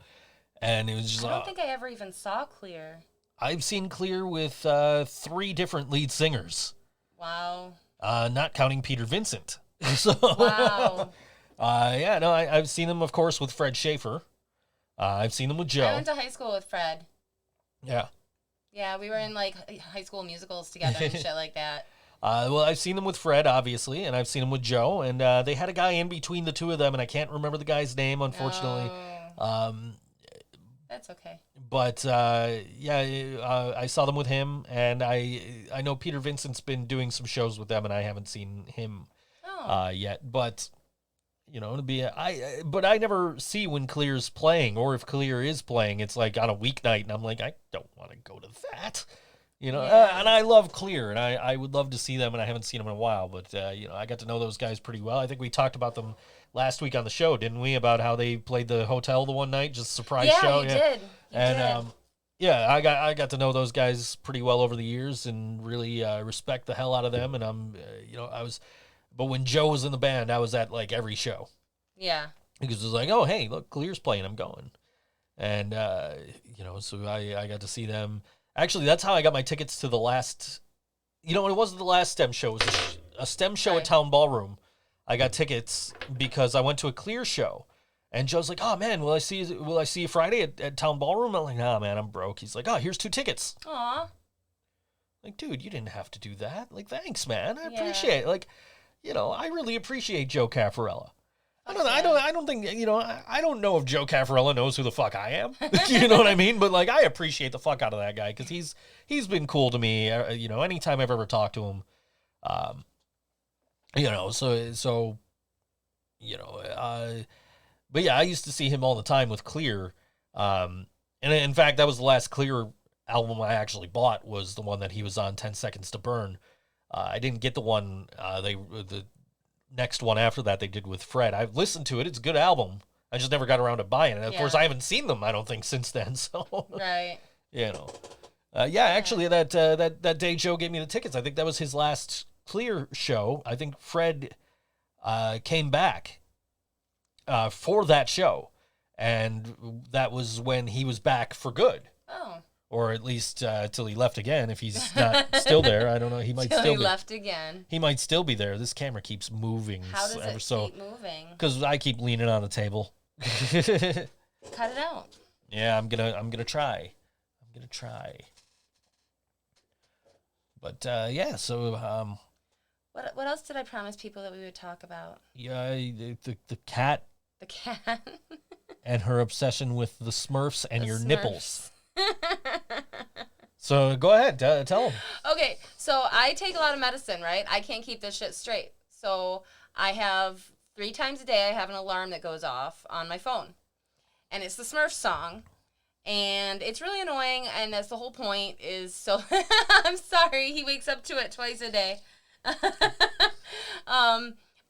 and it was just. I don't think I ever even saw Clear. I've seen Clear with 3 different lead singers. Wow. Not counting Peter Vincent. So, Wow. I've seen them, of course, with Fred Schaefer. I've seen them with Joe. I went to high school with Fred. Yeah. Yeah, we were in like high school musicals together and shit like that. Well, I've seen them with Fred, obviously, and I've seen them with Joe, and they had a guy in between the two of them, and I can't remember the guy's name, unfortunately. Oh. That's okay. But I saw them with him, and I know Peter Vincent's been doing some shows with them, and I haven't seen him yet. But but I never see when Clear's playing, or if Clear is playing, it's like on a weeknight, and I'm like, I don't want to go to that. And I love Clear, and I would love to see them, and I haven't seen them in a while. But I got to know those guys pretty well. I think we talked about them last week on the show, didn't we? About how they played the hotel the one night, just a surprise show. You did. You did. I got to know those guys pretty well over the years, and really respect the hell out of them. And but when Joe was in the band, I was at like every show. Yeah. Because it was like, oh hey, look, Clear's playing, I'm going, and so I got to see them. Actually, that's how I got my tickets to the last. It wasn't the last STEM show. It was a STEM show at Town Ballroom. I got tickets because I went to a Clear show, and Joe's like, "Oh man, will I see you Friday at Town Ballroom?" I'm like, "Nah, man, I'm broke." He's like, "Oh, here's 2 tickets." Aw. Like, dude, you didn't have to do that. Like, thanks, man. I appreciate it. Like, I really appreciate Joe Caffarella. I don't think I don't know if Joe Caffarella knows who the fuck I am. You know what I mean? But like, I appreciate the fuck out of that guy because he's been cool to me. Anytime I've ever talked to him. But yeah, I used to see him all the time with Clear. And in fact, that was the last Clear album I actually bought, was the one that he was on, 10 Seconds to Burn. I didn't get the one, the next one after that they did with Fred. I've listened to it. It's a good album. I just never got around to buying it. Of course, I haven't seen them, I don't think, since then. So, right. Actually, that day Joe gave me the tickets, I think that was his last Clear show. I think Fred came back for that show, and that was when he was back for good. Oh. Or at least till he left again. If he's not still there, I don't know. He might still be. Left again. He might still be there. This camera keeps moving. How does it keep moving? Because I keep leaning on the table. Cut it out. Yeah, I'm gonna try. But so what else did I promise people that we would talk about? Yeah, the cat. The cat. And her obsession with the Smurfs and your Smurfs. Nipples. So go ahead, tell them. Okay, so I take a lot of medicine, right? I can't keep this shit straight. So I have 3 times a day, I have an alarm that goes off on my phone. And it's the Smurfs song. And it's really annoying, and that's the whole point is so... I'm sorry, he wakes up to it twice a day. But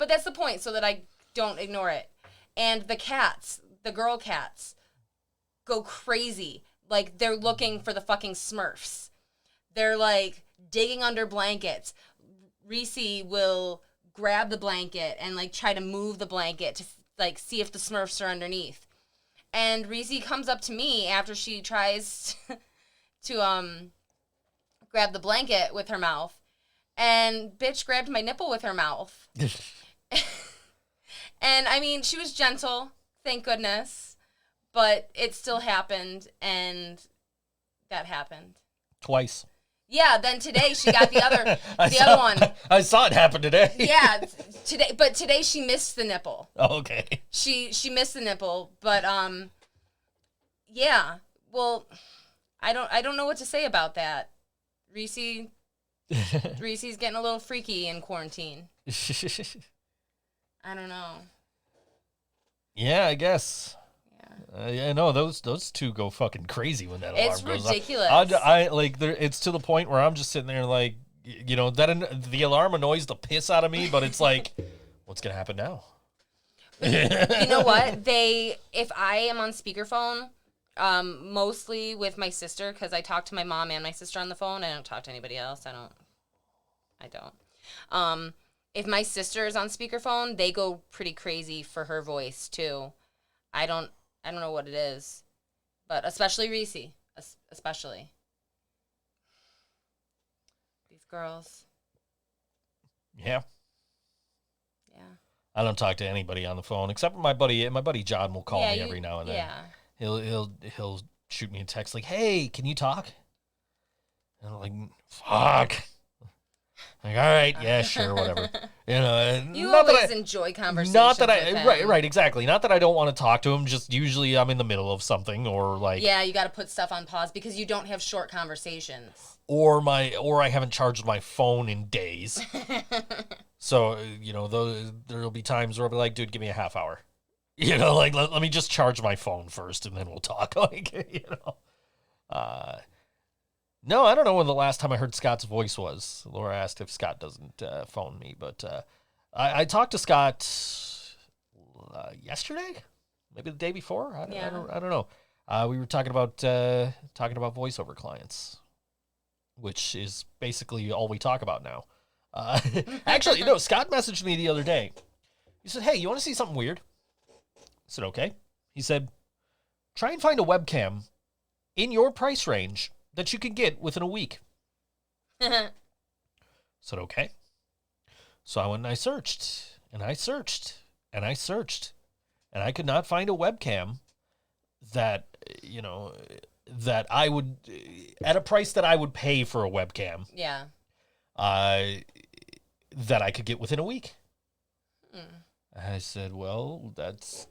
that's the point, so that I don't ignore it. And the cats, the girl cats, go crazy. Like, they're looking for the fucking Smurfs. They're, like, digging under blankets. Reese will grab the blanket and, like, try to move the blanket to, like, see if the Smurfs are underneath. And Reese comes up to me after she tries to grab the blanket with her mouth. And bitch grabbed my nipple with her mouth. And, I mean, she was gentle, thank goodness. But it still happened, and that happened. Twice. Yeah, then today she got the other other one. I saw it happen today. Yeah, today she missed the nipple. Oh, okay. She missed the nipple, but yeah. Well, I don't know what to say about that. Reese's getting a little freaky in quarantine. I don't know. Yeah, I guess. Yeah. Yeah, no, those two go fucking crazy when that alarm It's goes ridiculous. off. I like it's to the point where I'm just sitting there like, you know, the alarm annoys the piss out of me, but it's like, what's gonna happen now? You know what? If I am on speakerphone, mostly with my sister, because I talk to my mom and my sister on the phone. I don't talk to anybody else. I don't. If my sister is on speakerphone, they go pretty crazy for her voice too. I don't know what it is, but especially Reese, especially these girls. Yeah. Yeah. I don't talk to anybody on the phone except for my buddy. My buddy John will call me every now and then. Yeah. He'll shoot me a text like, "Hey, can you talk?" And I'm like, "Fuck." Like, all right, yeah, sure, whatever. You know, You always enjoy conversations. Not that with them. right, exactly. Not that I don't want to talk to him. Just usually I'm in the middle of something, or like, yeah, you got to put stuff on pause because you don't have short conversations. Or I haven't charged my phone in days. So you know, there'll be times where I'll be like, dude, give me a half hour. You know, like let me just charge my phone first, and then we'll talk. Like, you know. No, I don't know when the last time I heard Scott's voice was. Laura asked if Scott doesn't phone me, but I talked to Scott yesterday, maybe the day before. I don't know. We were talking about voiceover clients, which is basically all we talk about now. Actually, no. Scott messaged me the other day. He said, "Hey, you want to see something weird?" I said, "Okay." He said, "Try and find a webcam in your price range that you can get within a week." I said, "Okay." So I went and I searched, and I searched, and I searched, and I could not find a webcam that, you know, that I would, at a price that I would pay for a webcam. Yeah. That I could get within a week. I said, well, that's,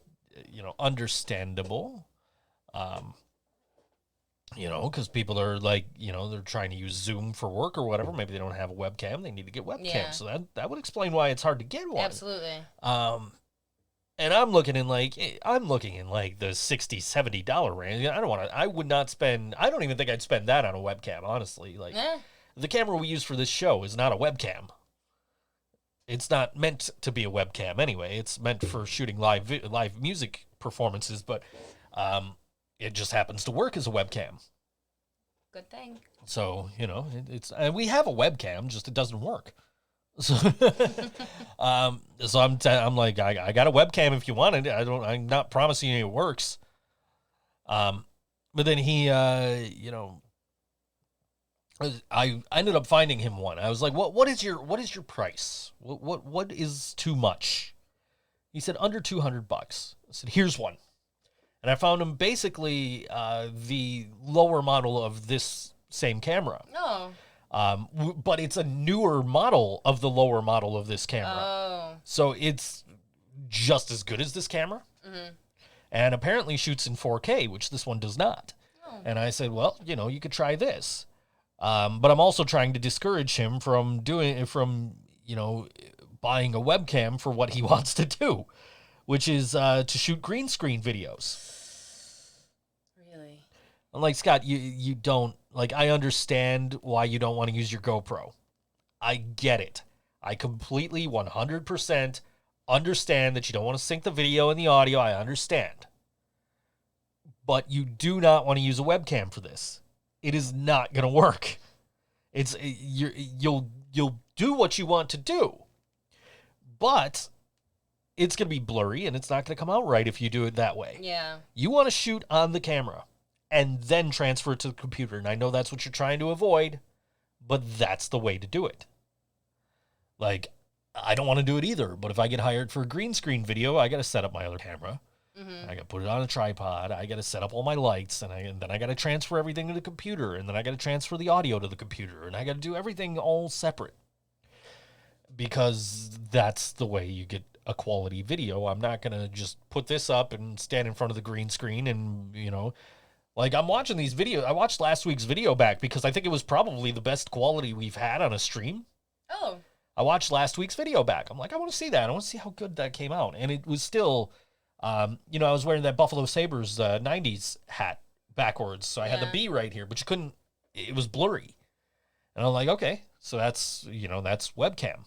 you know, understandable. You know, because people are like, you know, they're trying to use Zoom for work or whatever. Maybe they don't have a webcam. They need to get webcam. Yeah. So that would explain why it's hard to get one. Absolutely. And I'm looking in like the $60, $70 range. I don't even think I'd spend that on a webcam, honestly. Like, the camera we use for this show is not a webcam. It's not meant to be a webcam anyway. It's meant for shooting live music performances, but it just happens to work as a webcam. Good thing. So, you know, we have a webcam, just it doesn't work. So, so I'm like, I got a webcam if you want it. I'm not promising you it works. But then he, you know, I ended up finding him one. I was like, what is your price? What is too much? He said under $200. I said, here's one. And I found him basically the lower model of this same camera. No. But it's a newer model of the lower model of this camera. Oh. So it's just as good as this camera. Mm-hmm. And apparently shoots in 4K, which this one does not. Oh. And I said, well, you know, you could try this. But I'm also trying to discourage him from you know, buying a webcam for what he wants to do, which is to shoot green screen videos. Really? I'm like, Scott, you don't, like, I understand why you don't want to use your GoPro. I get it. I completely 100% understand that you don't want to sync the video and the audio. I understand. But you do not want to use a webcam for this. It is not going to work. You'll do what you want to do, but it's going to be blurry and it's not going to come out right if you do it that way. Yeah. You want to shoot on the camera and then transfer it to the computer. And I know that's what you're trying to avoid, but that's the way to do it. Like, I don't want to do it either, but if I get hired for a green screen video, I got to set up my other camera. I got to put it on a tripod. I got to set up all my lights, and then I got to transfer everything to the computer, and then I got to transfer the audio to the computer, and I got to do everything all separate because that's the way you get a quality video. I'm not going to just put this up and stand in front of the green screen and, like I'm watching these videos. I watched last week's video back because I think it was probably the best quality we've had on a stream. Oh. I watched last week's video back. I'm like, I want to see that. I want to see how good that came out. And it was still, I was wearing that Buffalo Sabres 90s hat backwards. So I had the B right here, but you couldn't, it was blurry. And I'm like, okay, so that's, that's webcam.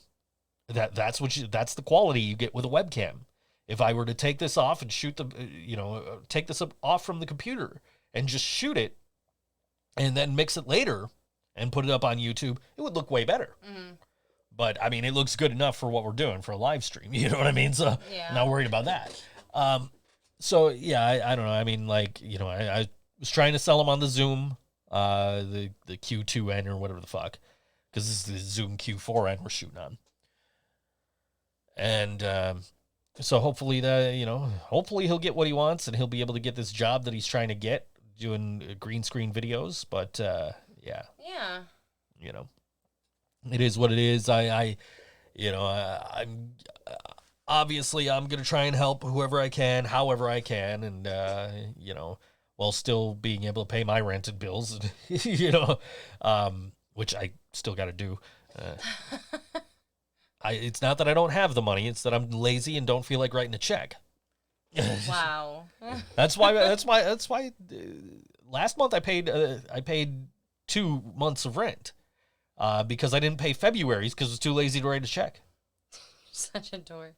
That's the quality you get with a webcam. If I were to take this off and shoot take this off from the computer and just shoot it and then mix it later and put it up on YouTube, it would look way better. Mm-hmm. But I mean, it looks good enough for what we're doing for a live stream. You know what I mean? So I'm not worried about that. I don't know. I mean, like, I was trying to sell them on the Zoom, the Q2N or whatever the fuck, because this is the Zoom Q4N we're shooting on. And so hopefully hopefully he'll get what he wants and he'll be able to get this job that he's trying to get doing green screen videos. But yeah. It is what it is. I'm obviously I'm going to try and help whoever I can, however I can. And, while still being able to pay my rent and bills, which I still got to do. It's not that I don't have the money. It's that I'm lazy and don't feel like writing a check. Wow. That's why. Last month I paid 2 months of rent because I didn't pay February's because I was too lazy to write a check. Such a dork.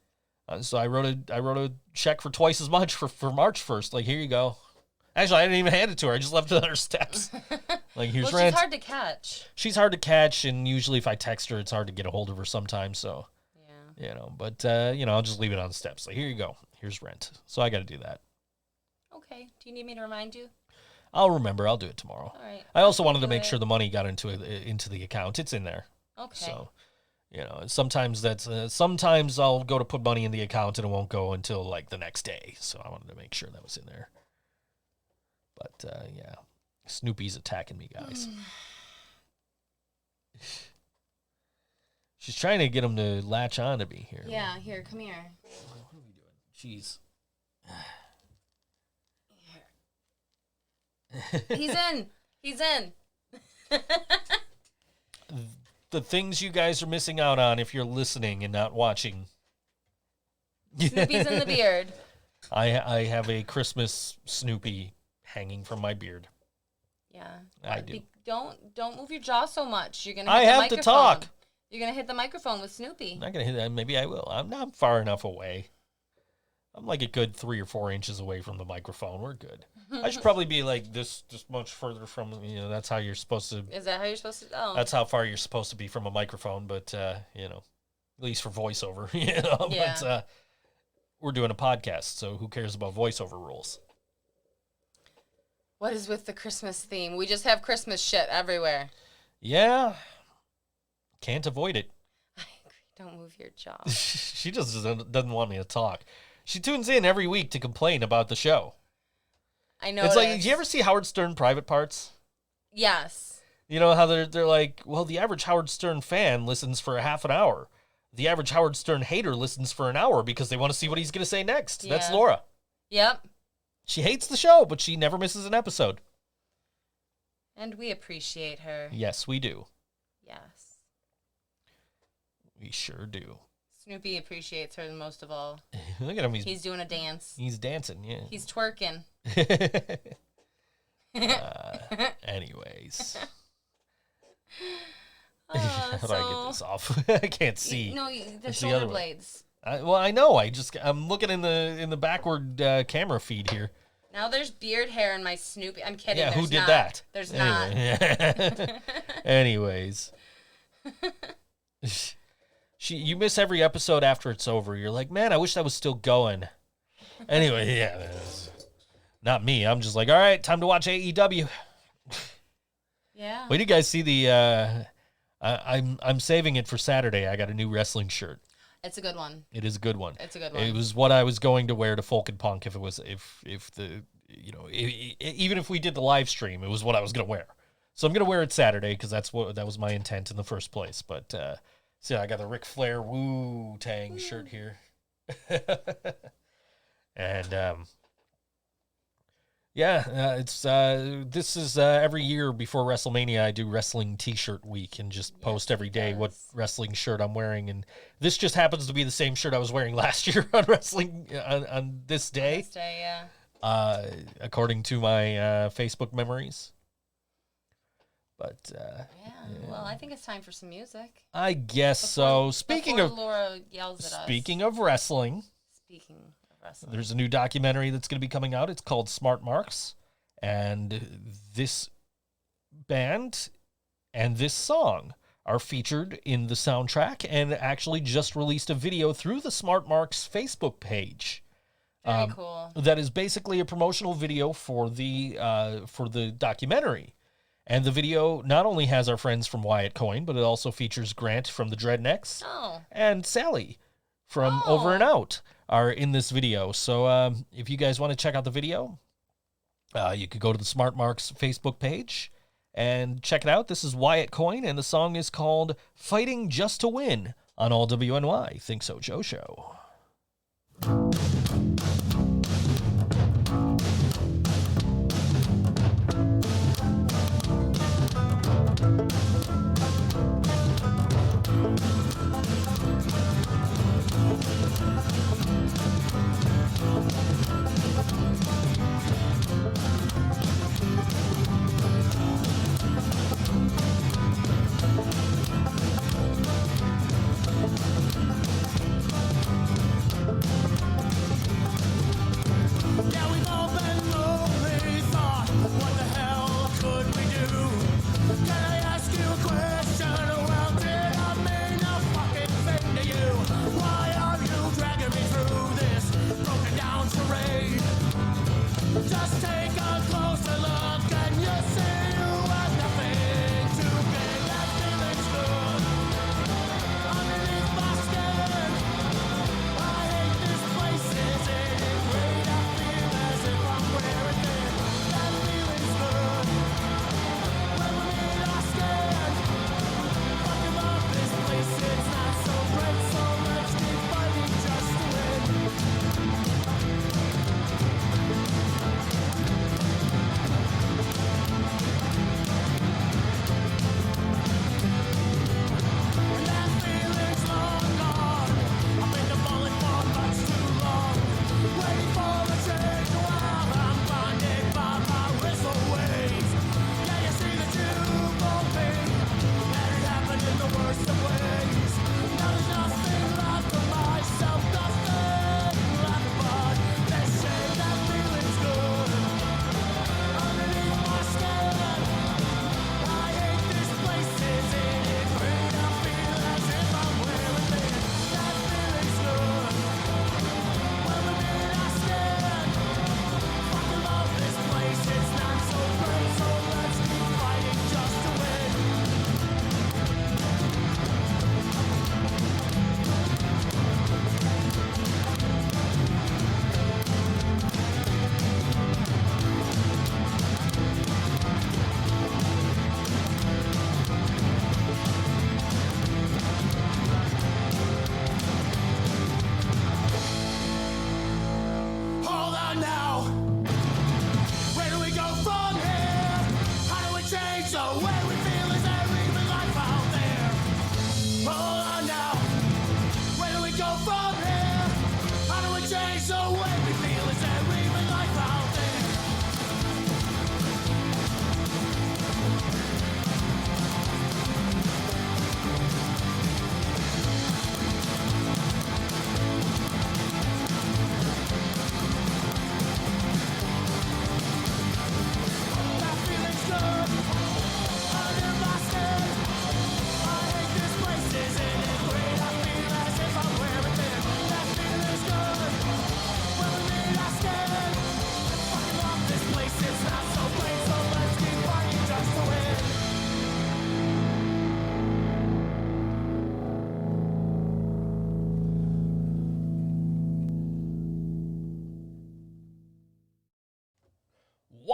So I wrote a check for twice as much for March 1st. Like, here you go. Actually, I didn't even hand it to her. I just left it on her steps. Like, here's rent. She's hard to catch. She's hard to catch, and usually if I text her, it's hard to get a hold of her sometimes. So, but I'll just leave it on the steps. Like, here you go. Here's rent. So I got to do that. Okay. Do you need me to remind you? I'll remember. I'll do it tomorrow. All right. I also wanted to make sure the money got into the account. It's in there. Okay. So, sometimes sometimes I'll go to put money in the account and it won't go until like the next day. So I wanted to make sure that was in there. But Snoopy's attacking me, guys. She's trying to get him to latch on to me here. Yeah, here, come here. What are we doing? Jeez. He's in. The things you guys are missing out on if you're listening and not watching. Snoopy's in the beard. I have a Christmas Snoopy hanging from my beard. Yeah. I do. Don't move your jaw so much. You're gonna. I have to talk. You're gonna hit the microphone with Snoopy. I'm not gonna hit that. Maybe I will. I'm not far enough away. I'm like a good 3 or 4 inches away from the microphone. We're good. I should probably be like this much further from. That's how you're supposed to. Is that how you're supposed to? Oh. That's how far you're supposed to be from a microphone. But at least for voiceover. Yeah. But we're doing a podcast, so who cares about voiceover rules? What is with the Christmas theme? We just have Christmas shit everywhere. Yeah. Can't avoid it. I agree. Don't move your jaw. She just doesn't want me to talk. She tunes in every week to complain about the show. I know. It's like, did you ever see Howard Stern Private Parts? Yes. You know how they're like, well, the average Howard Stern fan listens for a half an hour. The average Howard Stern hater listens for an hour because they want to see what he's going to say next. Yeah. That's Laura. Yep. She hates the show, but she never misses an episode. And we appreciate her. Yes, we do. Yes. We sure do. Snoopy appreciates her most of all. Look at him. He's doing a dance. He's dancing, yeah. He's twerking. Anyways. How do I get this off? I can't see. No, the shoulder blades. I know. I'm looking in the backward camera feed here. Now there's beard hair in my Snoopy. I'm kidding. Yeah, who did that? There's not. Anyways. You miss every episode after it's over. You're like, man, I wish that was still going. Anyway, yeah. Not me. I'm just like, all right, time to watch AEW. Yeah. Wait, did you guys see the I'm saving it for Saturday. I got a new wrestling shirt. It's a good one. It is a good one. It's a good one. It was what I was going to wear to Folk and Punk if the even if we did the live stream, it was what I was going to wear. So I'm going to wear it Saturday because that was my intent in the first place. But see, I got the Ric Flair Wu-Tang shirt here, and it's this is every year before WrestleMania I do wrestling T-shirt week and just post every day what wrestling shirt I'm wearing, and this just happens to be the same shirt I was wearing last year on wrestling on this day. This day, yeah. According to my Facebook memories. But well, I think it's time for some music. I guess so. Speaking of Laura yells at us. Speaking of wrestling. There's a new documentary that's going to be coming out. It's called Smart Marks. And this band and this song are featured in the soundtrack and actually just released a video through the Smart Marks Facebook page. Very cool. That is basically a promotional video for the documentary. And the video not only has our friends from Wyatt Coin, but it also features Grant from the Dreadnecks and Sally from Over and Out are in this video. So if you guys want to check out the video, you could go to the Smart Marks Facebook page and check it out. This is Wyatt Coin, and the song is called Fighting Just to Win on All WNY Think So Joe Show.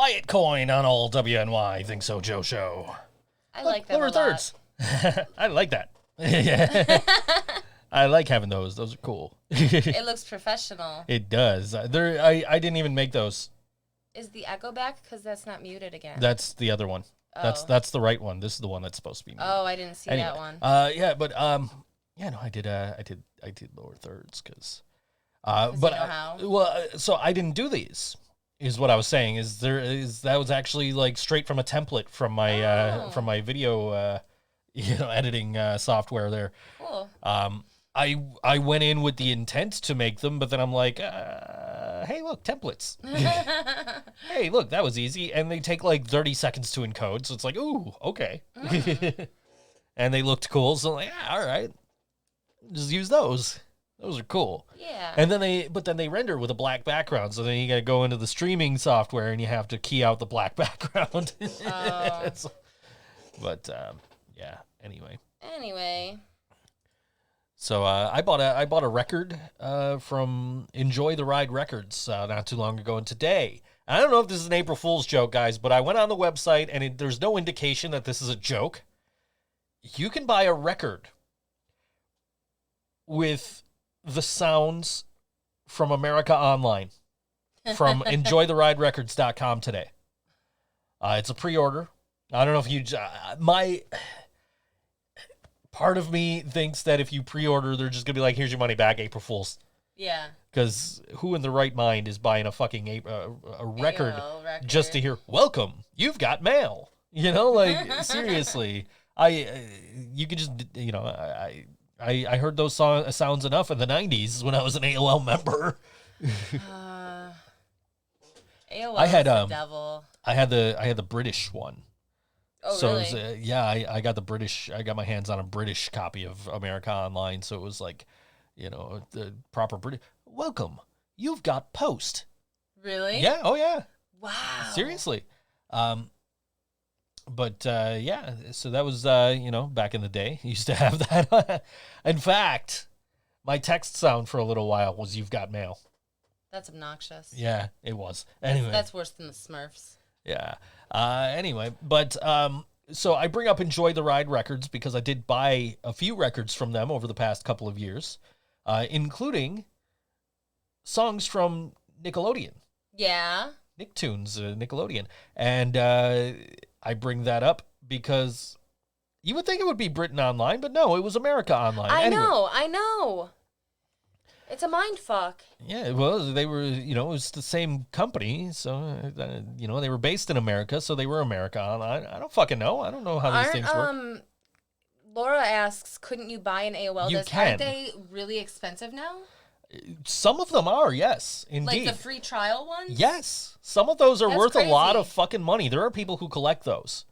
Wyatt coin on all WNY Think So Joe show. I like that a lower lot. thirds. I like that. I like having those. Those are cool. It looks professional. It does. I didn't even make those. Is the echo back? Because that's not muted again. That's the other one. Oh. That's the right one. This is the one that's supposed to be muted. Oh, I didn't see Anyway, that one. yeah, but yeah, no, I did lower thirds because, you but know how? well, so I didn't do these. Is what I was saying. That was actually like straight from a template from my video, editing software there. Cool. I went in with the intent to make them, but then I'm like, hey, look, templates. Hey, look, that was easy, and they take like 30 seconds to encode, so it's like, ooh, okay. And they looked cool, so I'm like, yeah, all right, just use those. Those are cool. Yeah. And then they render with a black background, so then you got to go into the streaming software and you have to key out the black background. Oh. But yeah. Anyway. So I bought a record from Enjoy the Ride Records not too long ago, and today, I don't know if this is an April Fool's joke, guys, but I went on the website and there's no indication that this is a joke. You can buy a record with the sounds from America Online from enjoytheriderecords.com today. It's a pre-order. I don't know if you... my part of me thinks that if you pre-order, they're just going to be like, here's your money back, April Fool's. Yeah. Because who in the right mind is buying a fucking a record record just to hear, welcome, you've got mail? You know, like, seriously. You could just, I heard those sounds enough in the 90s when I was an AOL member. AOL I had is the devil. I had the British one. Oh, So really? it was, I got the British. I got my hands on a British copy of America Online. So it was like, the proper British. Welcome, you've got Post. Really? Yeah. Oh yeah. Wow. Seriously. But yeah. So that was back in the day. I used to have that. In fact, my text sound for a little while was "You've got mail." That's obnoxious. Yeah, it was. Anyway. That's worse than the Smurfs. Yeah. Anyway, but so I bring up Enjoy the Ride Records because I did buy a few records from them over the past couple of years, including songs from Nickelodeon. Yeah. Nicktoons, Nickelodeon. And I bring that up because you would think it would be Britain Online, but no, it was America Online. I Anyway. know. It's a mind fuck. Yeah, well, they were, it was the same company, so, they were based in America, so they were America Online. I don't fucking know. I don't know how these things work. Laura asks, couldn't you buy an AOL You disc? can. Aren't they really expensive now? Some of them are, yes, indeed. Like the free trial ones? Yes. Some of those are That's worth a lot crazy. of fucking money. There are people who collect those.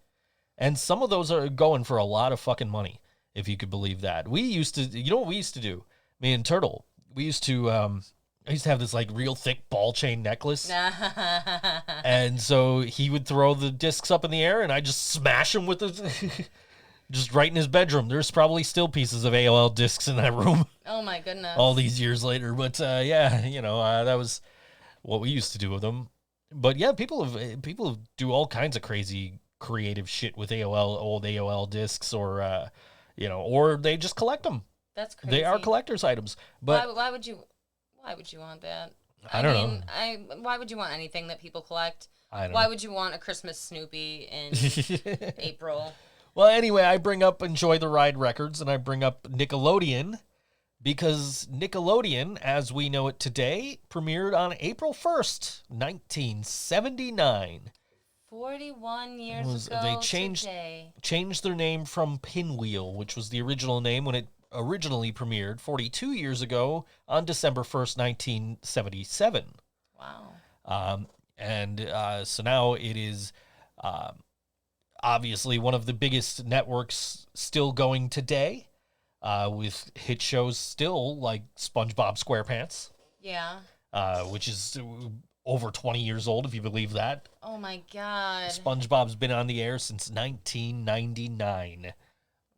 And some of those are going for a lot of fucking money, if you could believe that. We used to, you know what we used to do? Me and Turtle, we used to, I used to have this like real thick ball chain necklace. And so he would throw the discs up in the air and I just smash them with the, just right in his bedroom. There's probably still pieces of AOL discs in that room. Oh my goodness. All these years later. But yeah, that was what we used to do with them. But yeah, people do all kinds of crazy creative shit with old AOL discs or they just collect them. That's crazy. They are collector's items. But why would you want that? I don't know. Why would you want anything that people collect? I don't Why know. would you want a Christmas Snoopy in April? Well, anyway, I bring up Enjoy the Ride Records and I bring up Nickelodeon because Nickelodeon, as we know it today, premiered on April 1st, 1979. 41 years ago They changed their name from Pinwheel, which was the original name when it originally premiered 42 years ago on December 1st, 1977. Wow. So now it is obviously one of the biggest networks still going today, with hit shows still like SpongeBob SquarePants. Yeah. Which is over 20 years old, if you believe that. Oh my God. SpongeBob's been on the air since 1999.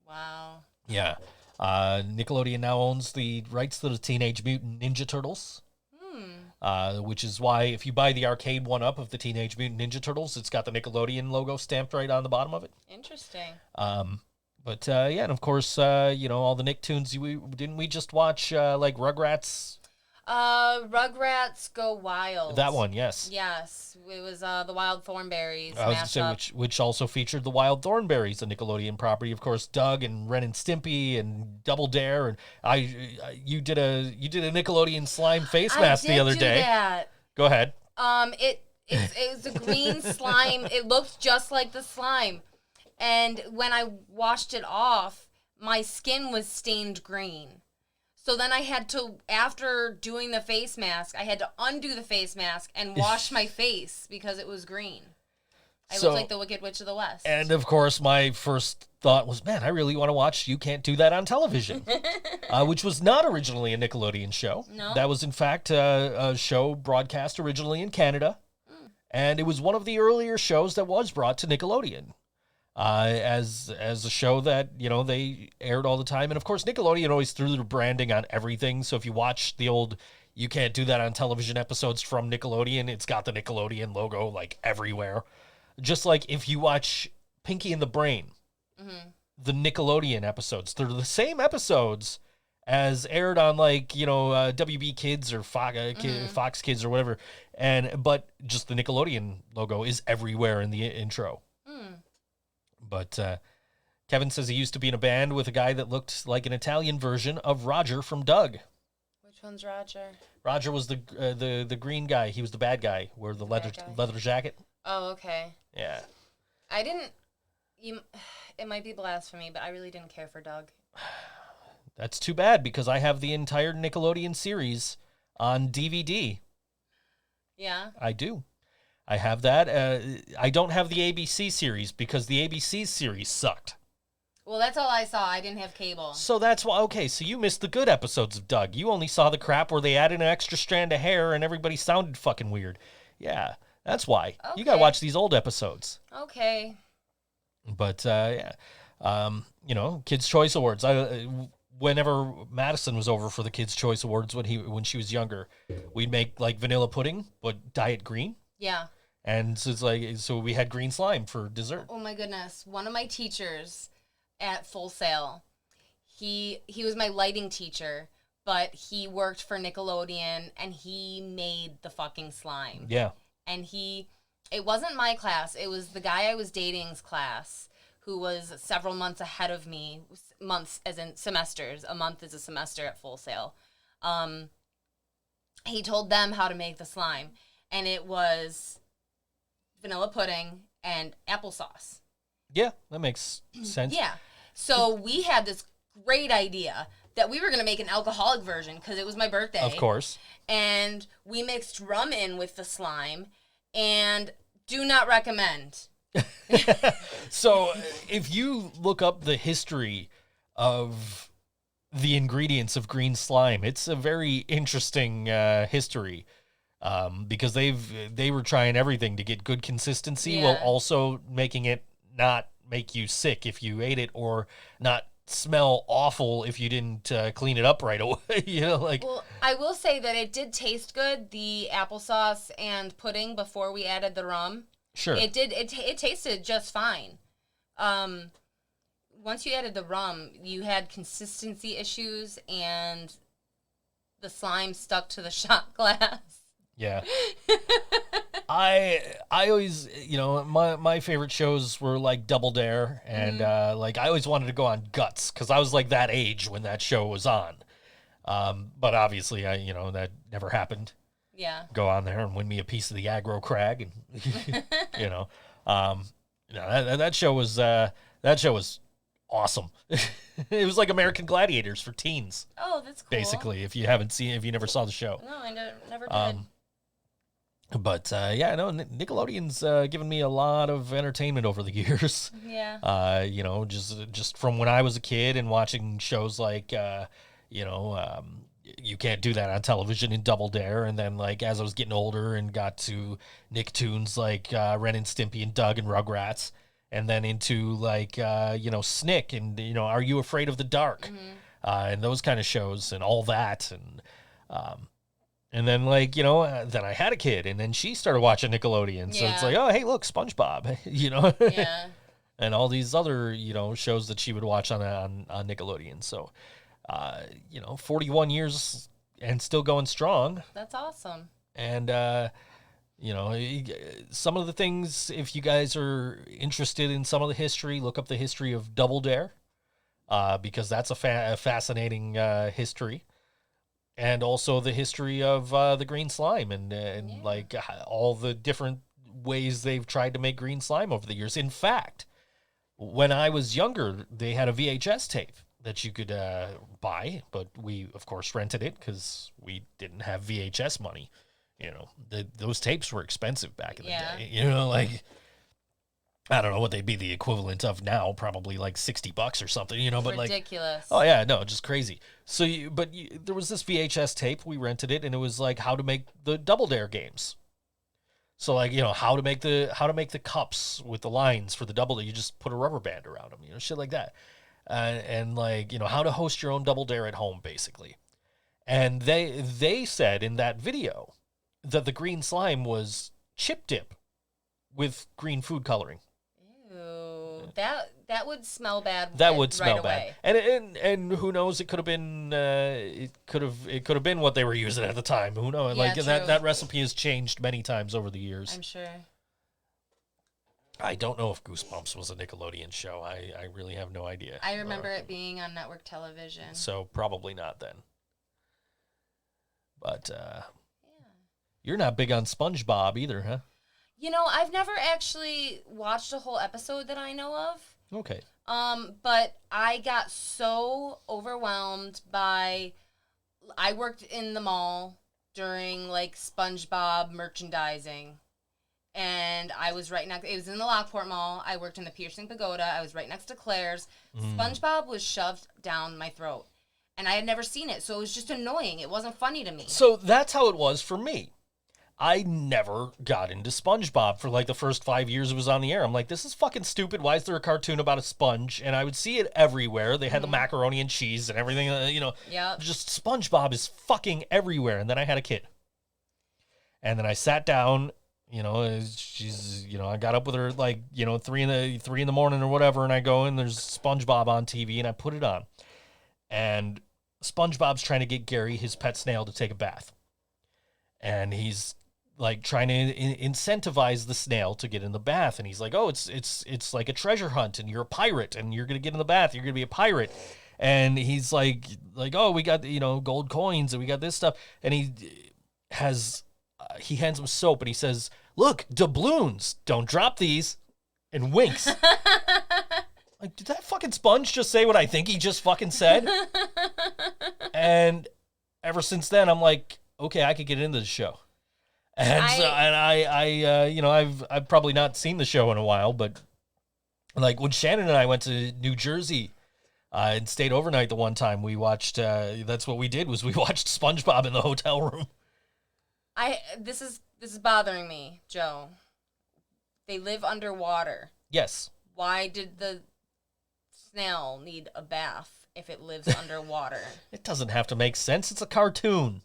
Wow. Yeah. Nickelodeon now owns the rights to the Teenage Mutant Ninja Turtles. which is why if you buy the arcade one-up of the Teenage Mutant Ninja Turtles, it's got the Nickelodeon logo stamped right on the bottom of it. Interesting. But yeah, and of course, all the Nicktoons. Didn't we just watch like Rugrats? Rugrats Go Wild. That one, yes. Yes, it was the Wild Thornberries I was gonna mashup. say, which also featured the Wild Thornberries, a Nickelodeon property. Of course, Doug and Ren and Stimpy and Double Dare, and you did a Nickelodeon slime face mask the other day. That. Go ahead. It was a green slime. It looked just like the slime, and when I washed it off, my skin was stained green. So then I had to, after doing the face mask, I had to undo the face mask and wash my face because it was green. I looked like the Wicked Witch of the West. And of course, my first thought was, man, I really want to watch You Can't Do That on Television, which was not originally a Nickelodeon show. No. That was, in fact, a show broadcast originally in Canada. And it was one of the earlier shows that was brought to Nickelodeon. As a show that, they aired all the time. And of course, Nickelodeon always threw their branding on everything. So if you watch the old You Can't Do That on Television episodes from Nickelodeon, it's got the Nickelodeon logo like everywhere. Just like if you watch Pinky and the Brain, the Nickelodeon episodes, they're the same episodes as aired on like, WB Kids or Fox Kids or whatever. But just the Nickelodeon logo is everywhere in the intro. But Kevin says he used to be in a band with a guy that looked like an Italian version of Roger from Doug. Which one's Roger? Roger was the green guy. He was the bad guy, wear the leather jacket. Oh, okay. Yeah. I didn't. It might be blasphemy, but I really didn't care for Doug. That's too bad because I have the entire Nickelodeon series on DVD. Yeah. I do. I have that. I don't have the ABC series because the ABC series sucked. Well, that's all I saw. I didn't have cable. So that's why. Okay, so you missed the good episodes of Doug. You only saw the crap where they added an extra strand of hair and everybody sounded fucking weird. Yeah, that's why. Okay. You gotta watch these old episodes. Okay. But yeah, Kids' Choice Awards. Whenever Madison was over for the Kids' Choice Awards when she was younger, we'd make like vanilla pudding but diet green. Yeah. And so so we had green slime for dessert. Oh my goodness. One of my teachers at Full Sail, he was my lighting teacher, but he worked for Nickelodeon and he made the fucking slime. Yeah. And it wasn't my class, it was the guy I was dating's class who was several months ahead of me, months as in semesters. A month is a semester at Full Sail. He told them how to make the slime. And it was vanilla pudding and applesauce. Yeah, that makes sense. Yeah. So we had this great idea that we were going to make an alcoholic version because it was my birthday. Of course. And we mixed rum in with the slime and do not recommend. So if you look up the history of the ingredients of green slime, it's a very interesting history. Because they were trying everything to get good consistency while also making it not make you sick if you ate it or not smell awful if you didn't clean it up right away. Well, I will say that it did taste good, the applesauce and pudding before we added the rum. Sure. It did. It tasted just fine. Once you added the rum, you had consistency issues and the slime stuck to the shot glass. Yeah. I always, my favorite shows were like Double Dare and I always wanted to go on Guts because I was like that age when that show was on. But obviously that never happened. Yeah. Go on there and win me a piece of the aggro crag and that show was awesome. It was like American Gladiators for teens. Oh, that's cool. Basically, if you never saw the show. No, I never did. But Nickelodeon's given me a lot of entertainment over the years. Yeah. Just from when I was a kid and watching shows like, You Can't Do That on Television in Double Dare, and then like as I was getting older and got to Nicktoons like Ren and Stimpy and Doug and Rugrats, and then into like Snick and Are You Afraid of the Dark, and those kind of shows and all that, and And then, like, you know, then I had a kid, and then she started watching Nickelodeon. So it's Yeah. like, oh, hey, look, SpongeBob, you know? Yeah. And all these other, you know, shows that she would watch on Nickelodeon. So, you know, 41 years and still going strong. That's awesome. And, you know, some of the things, if you guys are interested in some of the history, look up the history of Double Dare, because that's a fascinating history. And also the history of the green slime and like all the different ways they've tried to make green slime over the years. In fact, when I was younger, they had a VHS tape that you could buy, but we, of course, rented it because we didn't have VHS money. You know, those tapes were expensive back in the day. You know, like, I don't know what they'd be the equivalent of now, probably like $60 or something, you know, but ridiculous. Like, oh yeah, no, just crazy. So, there was this VHS tape, we rented it, and it was like how to make the Double Dare games. So, like, you know, how to make the cups with the lines for the Double Dare. You just put a rubber band around them, you know, shit like that. And like, you know, how to host your own Double Dare at home, basically. And they said in that video that the green slime was chip dip with green food coloring. Ew, that would smell bad. That would smell right bad. Away. And who knows? It could have been it could have been what they were using at the time. Who knows? Yeah, Like true. that recipe has changed many times over the years. I'm sure. I don't know if Goosebumps was a Nickelodeon show. I really have no idea. I remember it being on network television. So probably not then. But you're not big on SpongeBob either, huh? You know, I've never actually watched a whole episode that I know of. Okay. But I got so overwhelmed by. I worked in the mall during like SpongeBob merchandising, and I was right next. It was in the Lockport Mall. I worked in the Piercing Pagoda. I was right next to Claire's. SpongeBob was shoved down my throat, and I had never seen it, so it was just annoying. It wasn't funny to me. So that's how it was for me. I never got into SpongeBob for like the first 5 years it was on the air. I'm like, this is fucking stupid. Why is there a cartoon about a sponge? And I would see it everywhere. They had the macaroni and cheese and everything, you know. Yep. Just SpongeBob is fucking everywhere. And then I had a kid. And then I sat down, you know, she's, you know, I got up with her like, you know, 3 in the morning or whatever. And I go and there's SpongeBob on TV and I put it on. And SpongeBob's trying to get Gary, his pet snail, to take a bath. And he's like trying to incentivize the snail to get in the bath, and he's like, "Oh, it's like a treasure hunt, and you're a pirate, and you're gonna get in the bath. You're gonna be a pirate." And he's like, "Oh, we got, you know, gold coins, and we got this stuff." And he hands him soap, and he says, "Look, doubloons. Don't drop these," and winks. Like, did that fucking sponge just say what I think he just fucking said? And ever since then, I'm like, okay, I could get into the show. And I you know, I've probably not seen the show in a while, but like when Shannon and I went to New Jersey and stayed overnight the one time, we watched. That's what we did, was we watched SpongeBob in the hotel room. This is bothering me, Joe. They live underwater. Yes. Why did the snail need a bath if it lives underwater? It doesn't have to make sense. It's a cartoon.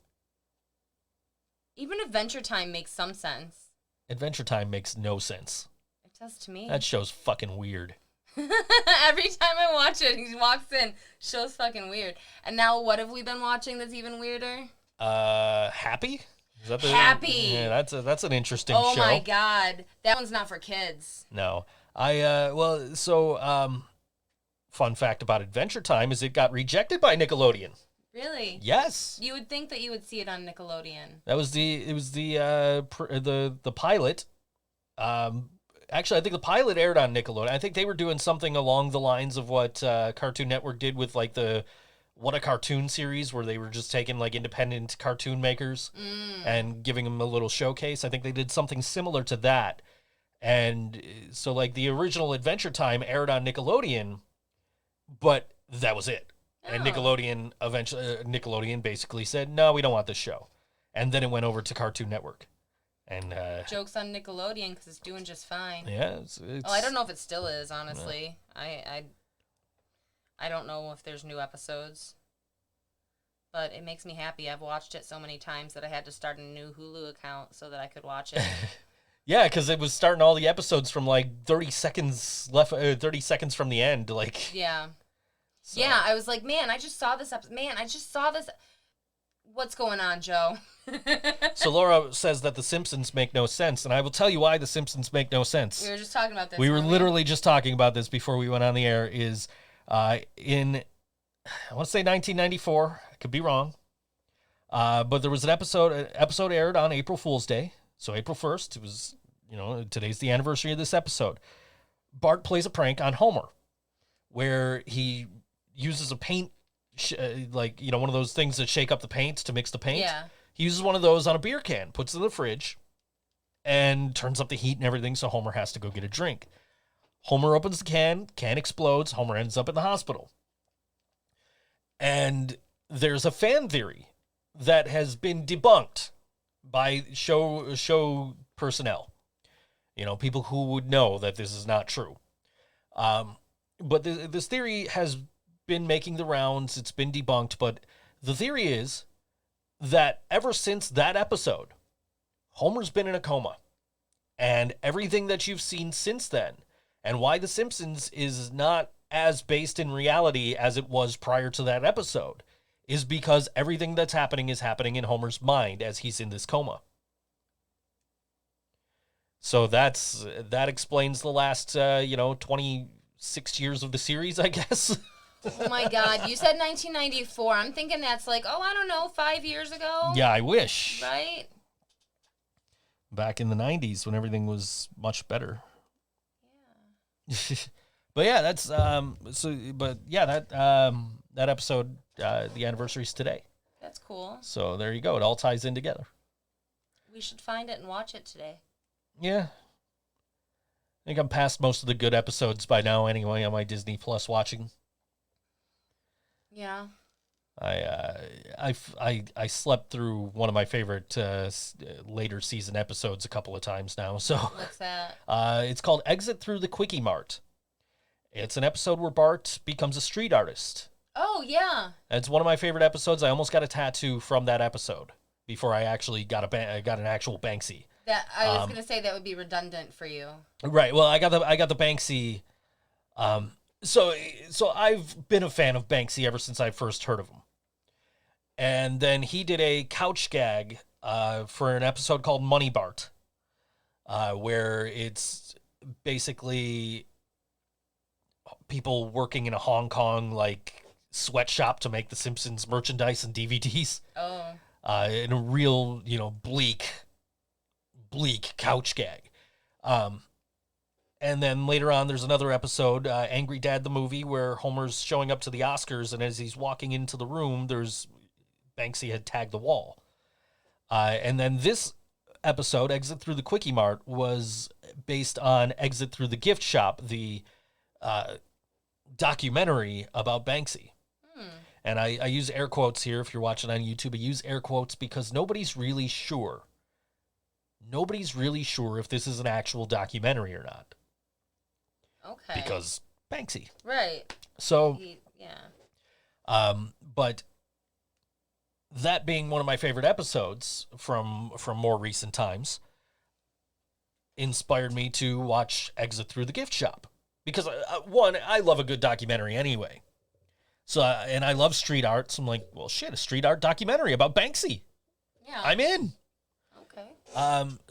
Even Adventure Time makes some sense. Adventure Time makes no sense. It does to me. That show's fucking weird. Every time I watch it, he walks in. Show's fucking weird. And now what have we been watching that's even weirder? Happy? Is that Happy. Yeah, that's an interesting Oh show. my god. That one's not for kids. No. Fun fact about Adventure Time is it got rejected by Nickelodeon. Really? Yes. You would think that you would see it on Nickelodeon. It was the pilot. Actually, I think the pilot aired on Nickelodeon. I think they were doing something along the lines of what Cartoon Network did with like the What a Cartoon series, where they were just taking like independent cartoon makers and giving them a little showcase. I think they did something similar to that. And so like the original Adventure Time aired on Nickelodeon, but that was it. And Nickelodeon basically said, "No, we don't want this show." And then it went over to Cartoon Network. And Joke's on Nickelodeon because it's doing just fine. yeah, I don't know if it still is, honestly. I don't know if there's new episodes. but it makes me happy. I've watched it so many times that I had to start a new Hulu account so that I could watch it. Yeah, because it was starting all the episodes from like 30 seconds left, 30 seconds from the end. Like, Yeah. so. Yeah, I was like, man, I just saw this episode. Man, I just saw this. What's going on, Joe? So Laura says that The Simpsons make no sense, and I will tell you why The Simpsons make no sense. We were just talking about this. We were weren't literally just talking about this before we went on the air. Is in, I want to say 1994. I could be wrong. But there was an episode aired on April Fool's Day. So April 1st, it was, today's the anniversary of this episode. Bart plays a prank on Homer where he uses a paint, one of those things that shake up the paint to mix the paint. Yeah. He uses one of those on a beer can, puts it in the fridge, and turns up the heat and everything, so Homer has to go get a drink. Homer opens the can explodes, Homer ends up in the hospital. And there's a fan theory that has been debunked by show personnel. People who would know that this is not true. But this theory has been making the rounds. It's been debunked. But the theory is that ever since that episode, Homer's been in a coma. And everything that you've seen since then, and why The Simpsons is not as based in reality as it was prior to that episode, is because everything that's happening is happening in Homer's mind as he's in this coma. So that explains the last 26 years of the series, I guess. Oh my God, you said 1994. I'm thinking that's like, I don't know, 5 years ago. Yeah, I wish. Right? Back in the 90s when everything was much better. Yeah. But yeah, that's that episode, the anniversary's today. That's cool. So there you go. It all ties in together. We should find it and watch it today. Yeah. I think I'm past most of the good episodes by now anyway on my Disney Plus watching. Yeah. I slept through one of my favorite later season episodes a couple of times now. So what's that? It's called Exit Through the Quickie Mart. It's an episode where Bart becomes a street artist. Oh yeah. It's one of my favorite episodes. I almost got a tattoo from that episode before I actually got an actual Banksy. That I was gonna say that would be redundant for you. Right. Well, I got the Banksy. So I've been a fan of Banksy ever since I first heard of him. And then he did a couch gag for an episode called Money Bart, where it's basically people working in a Hong Kong sweatshop to make the Simpsons merchandise and DVDs. Oh. In a real, bleak couch gag. And then later on, there's another episode, Angry Dad the Movie, where Homer's showing up to the Oscars, and as he's walking into the room, there's Banksy had tagged the wall. And then this episode, Exit Through the Quickie Mart, was based on Exit Through the Gift Shop, the documentary about Banksy. And I use air quotes here. If you're watching on YouTube, I use air quotes because nobody's really sure. Nobody's really sure if this is an actual documentary or not. Okay. Because Banksy. Right. So, yeah. But that being one of my favorite episodes from more recent times inspired me to watch Exit Through the Gift Shop. Because, one, I love a good documentary anyway. So, and I love street art. So I'm like, well, shit, a street art documentary about Banksy. Yeah. I'm in. Okay.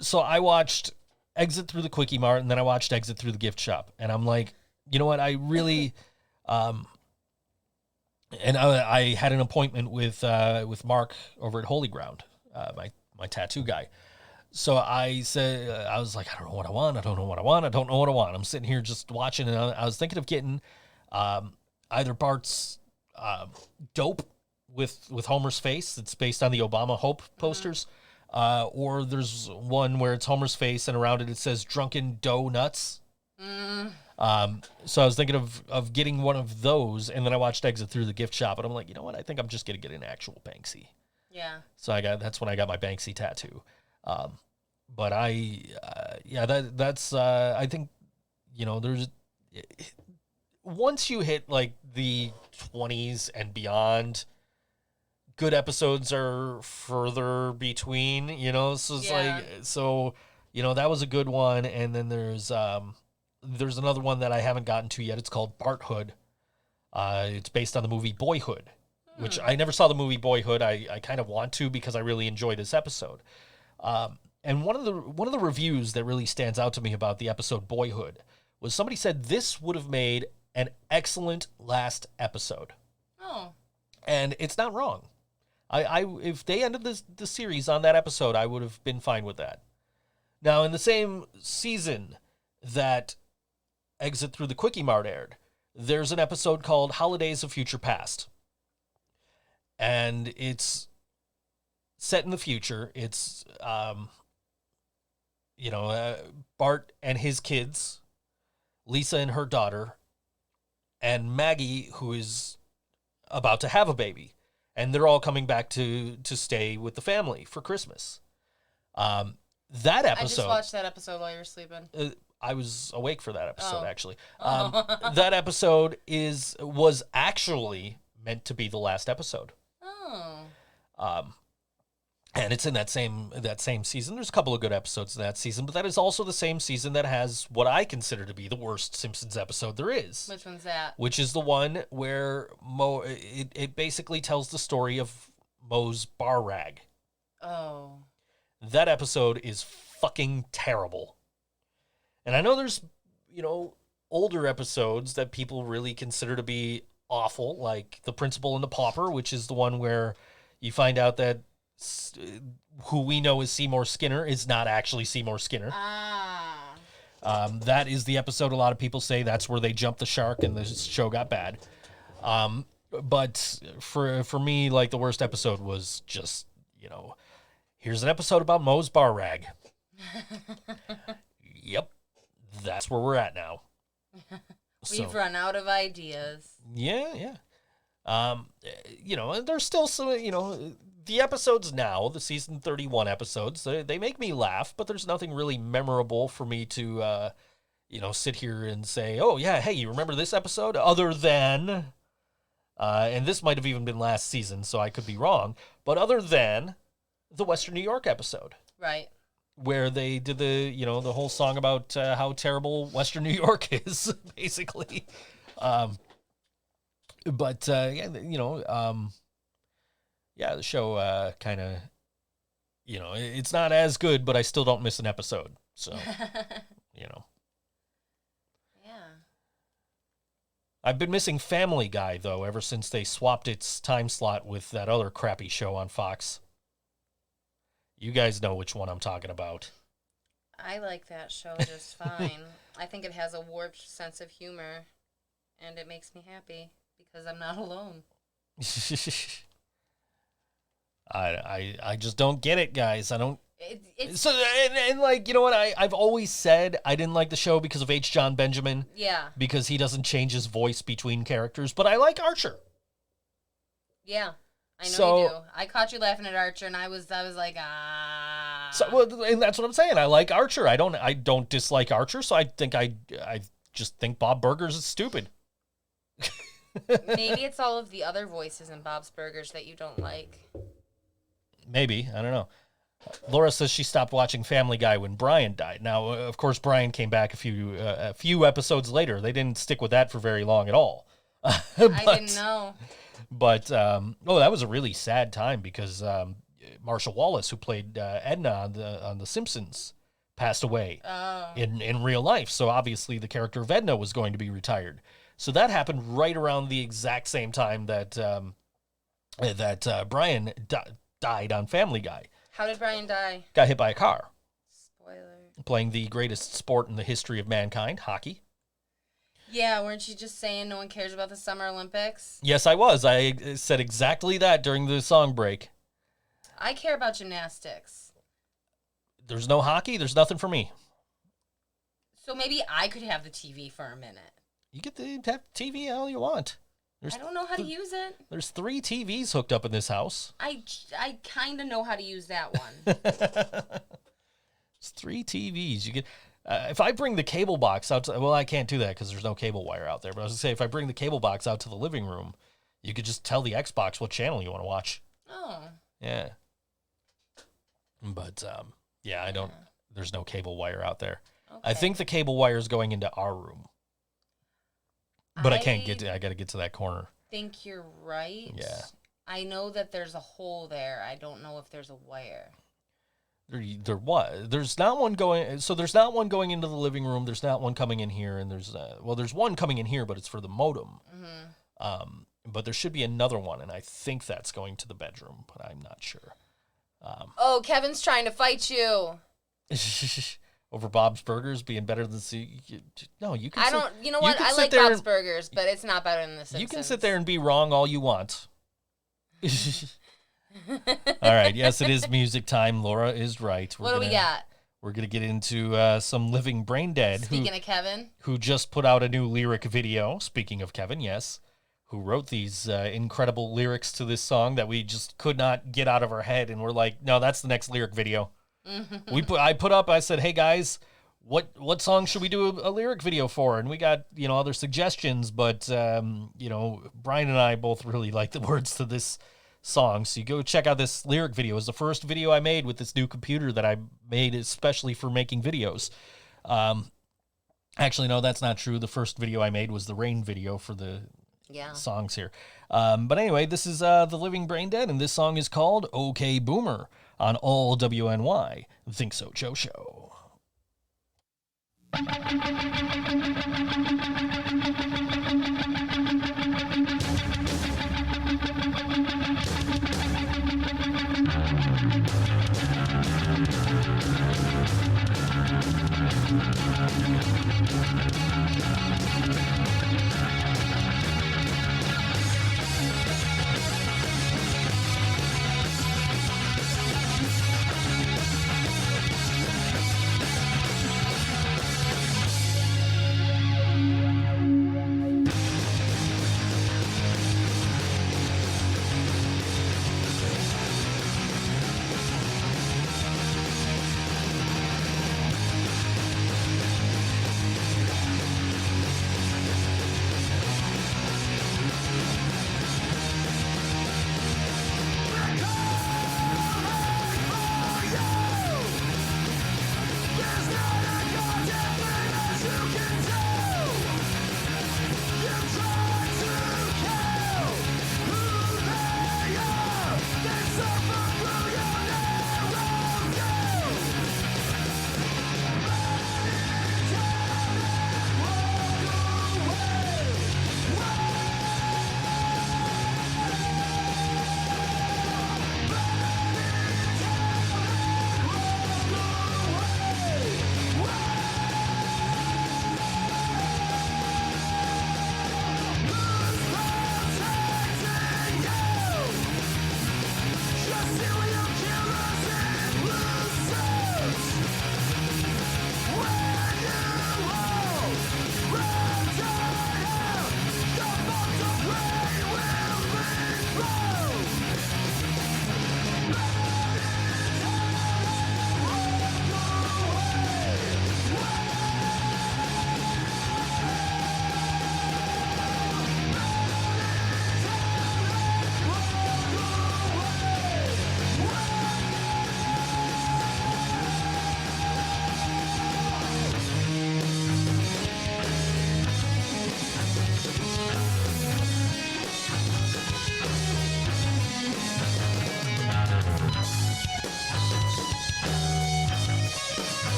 So I watched Exit Through the Quickie Mart, and then I watched Exit Through the Gift Shop. And I'm like, you know what? I really, and I had an appointment with Mark over at Holy Ground, my tattoo guy. So I said, I was like, I don't know what I want. I don't know what I want. I don't know what I want. I'm sitting here just watching, and I was thinking of getting either Bart's Dope with Homer's face that's based on the Obama Hope posters, or there's one where it's Homer's face, and around it says Drunken Dough Nuts. So I was thinking of getting one of those, and then I watched Exit Through the Gift Shop, and I'm like, you know what? I think I'm just going to get an actual Banksy. Yeah. So that's when I got my Banksy tattoo. But that's I think, there's, once you hit like the 20s and beyond, good episodes are further between, you know, so it's Yeah. that was a good one. And then there's another one that I haven't gotten to yet. It's called Barthood. It's based on the movie Boyhood, which I never saw the movie Boyhood. I kind of want to because I really enjoy this episode. And one of the reviews that really stands out to me about the episode Boyhood was somebody said this would have made an excellent last episode. Oh. And it's not wrong. If they ended the series on that episode, I would have been fine with that. Now, in the same season that Exit Through the Quickie Mart aired, there's an episode called Holidays of Future Past. And it's set in the future. It's, Bart and his kids, Lisa and her daughter, and Maggie, who is about to have a baby. And they're all coming back to stay with the family for Christmas. That episode... I just watched that episode while you were sleeping. I was awake for that episode, actually. That episode was actually meant to be the last episode. Oh. And it's in that same season. There's a couple of good episodes in that season, but that is also the same season that has what I consider to be the worst Simpsons episode there is. Which one's that? Which is the one where it basically tells the story of Moe's bar rag. Oh. That episode is fucking terrible. And I know there's, older episodes that people really consider to be awful, like The Principal and the Pauper, which is the one where you find out that who we know as Seymour Skinner is not actually Seymour Skinner. That is the episode a lot of people say that's where they jumped the shark and the show got bad. But for me, like, the worst episode was just, here's an episode about Moe's bar rag. Yep. That's where we're at now. We've run out of ideas. Yeah. And there's still some, the episodes now, the season 31 episodes, they make me laugh, but there's nothing really memorable for me to, sit here and say, oh, yeah, hey, you remember this episode? Other than, and this might have even been last season, so I could be wrong, but other than the Western New York episode. Right. Where they did the whole song about how terrible Western New York is, basically. The show kind of, it's not as good, but I still don't miss an episode. So, Yeah. I've been missing Family Guy, though, ever since they swapped its time slot with that other crappy show on Fox. You guys know which one I'm talking about. I like that show just fine. I think it has a warped sense of humor, and it makes me happy because I'm not alone. I just don't get it, guys. I don't. It's So and like, you know what? I've always said I didn't like the show because of H. John Benjamin. yeah, Because he doesn't change his voice between characters, but I like Archer. yeah. I know So- you do. I caught you laughing at Archer, and I was like, ah. So, well, and that's what I'm saying. I like Archer. I don't dislike Archer. So I just think Bob Burgers is stupid. Maybe it's all of the other voices in Bob's Burgers that you don't like. Maybe, I don't know. Laura says she stopped watching Family Guy when Brian died. Now, of course, Brian came back a few episodes later. They didn't stick with that for very long at all. I didn't know. But that was a really sad time because Marsha Wallace, who played Edna on the Simpsons, passed away in real life. So obviously, the character of Edna was going to be retired. So that happened right around the exact same time that Brian died on Family Guy. How did Brian die? Got hit by a car. Spoiler. Playing the greatest sport in the history of mankind, hockey. Yeah, weren't you just saying no one cares about the Summer Olympics? Yes, I was. I said exactly that during the song break. I care about gymnastics. There's no hockey. There's nothing for me. So maybe I could have the TV for a minute. You get to have TV all you want. I don't know how to use it. There's 3 TVs hooked up in this house. I kind of know how to use that one. It's 3 TVs. You get. If I bring the cable box out to, well, I can't do that because there's no cable wire out there. But I was going to say, if I bring the cable box out to the living room, you could just tell the Xbox what channel you want to watch. Oh. Yeah. But, yeah, I don't, there's no cable wire out there. Okay. I think the cable wire is going into our room. But I can't get to, I got to get to that corner. Think you're right. Yeah. I know that there's a hole there. I don't know if there's a wire. There was. There's not one going, so there's not one going into the living room. There's not one coming in here. And there's, there's one coming in here, but it's for the modem. Mm-hmm. But there should be another one. And I think that's going to the bedroom, but I'm not sure. Oh, Kevin's trying to fight you. Over Bob's Burgers being better than no, you can. You know what? I like Bob's Burgers, but it's not better than the Simpsons. You can sit there and be wrong all you want. All right, yes, it is music time. Laura is right. What do we got? We're gonna get into some living Braindead. Speaking of Kevin, who just put out a new lyric video. Speaking of Kevin, yes, who wrote these incredible lyrics to this song that we just could not get out of our head, and we're like, no, that's the next lyric video. I said, hey guys, what song should we do a lyric video for? And we got, other suggestions, but, Brian and I both really like the words to this song. So you go check out this lyric video. It's the first video I made with this new computer that I made especially for making videos. Actually, no, that's not true. The first video I made was the rain video for the songs here. But anyway, this is the Living Braindead, and this song is called OK Boomer on all WNY. ThinkSoJoE Show.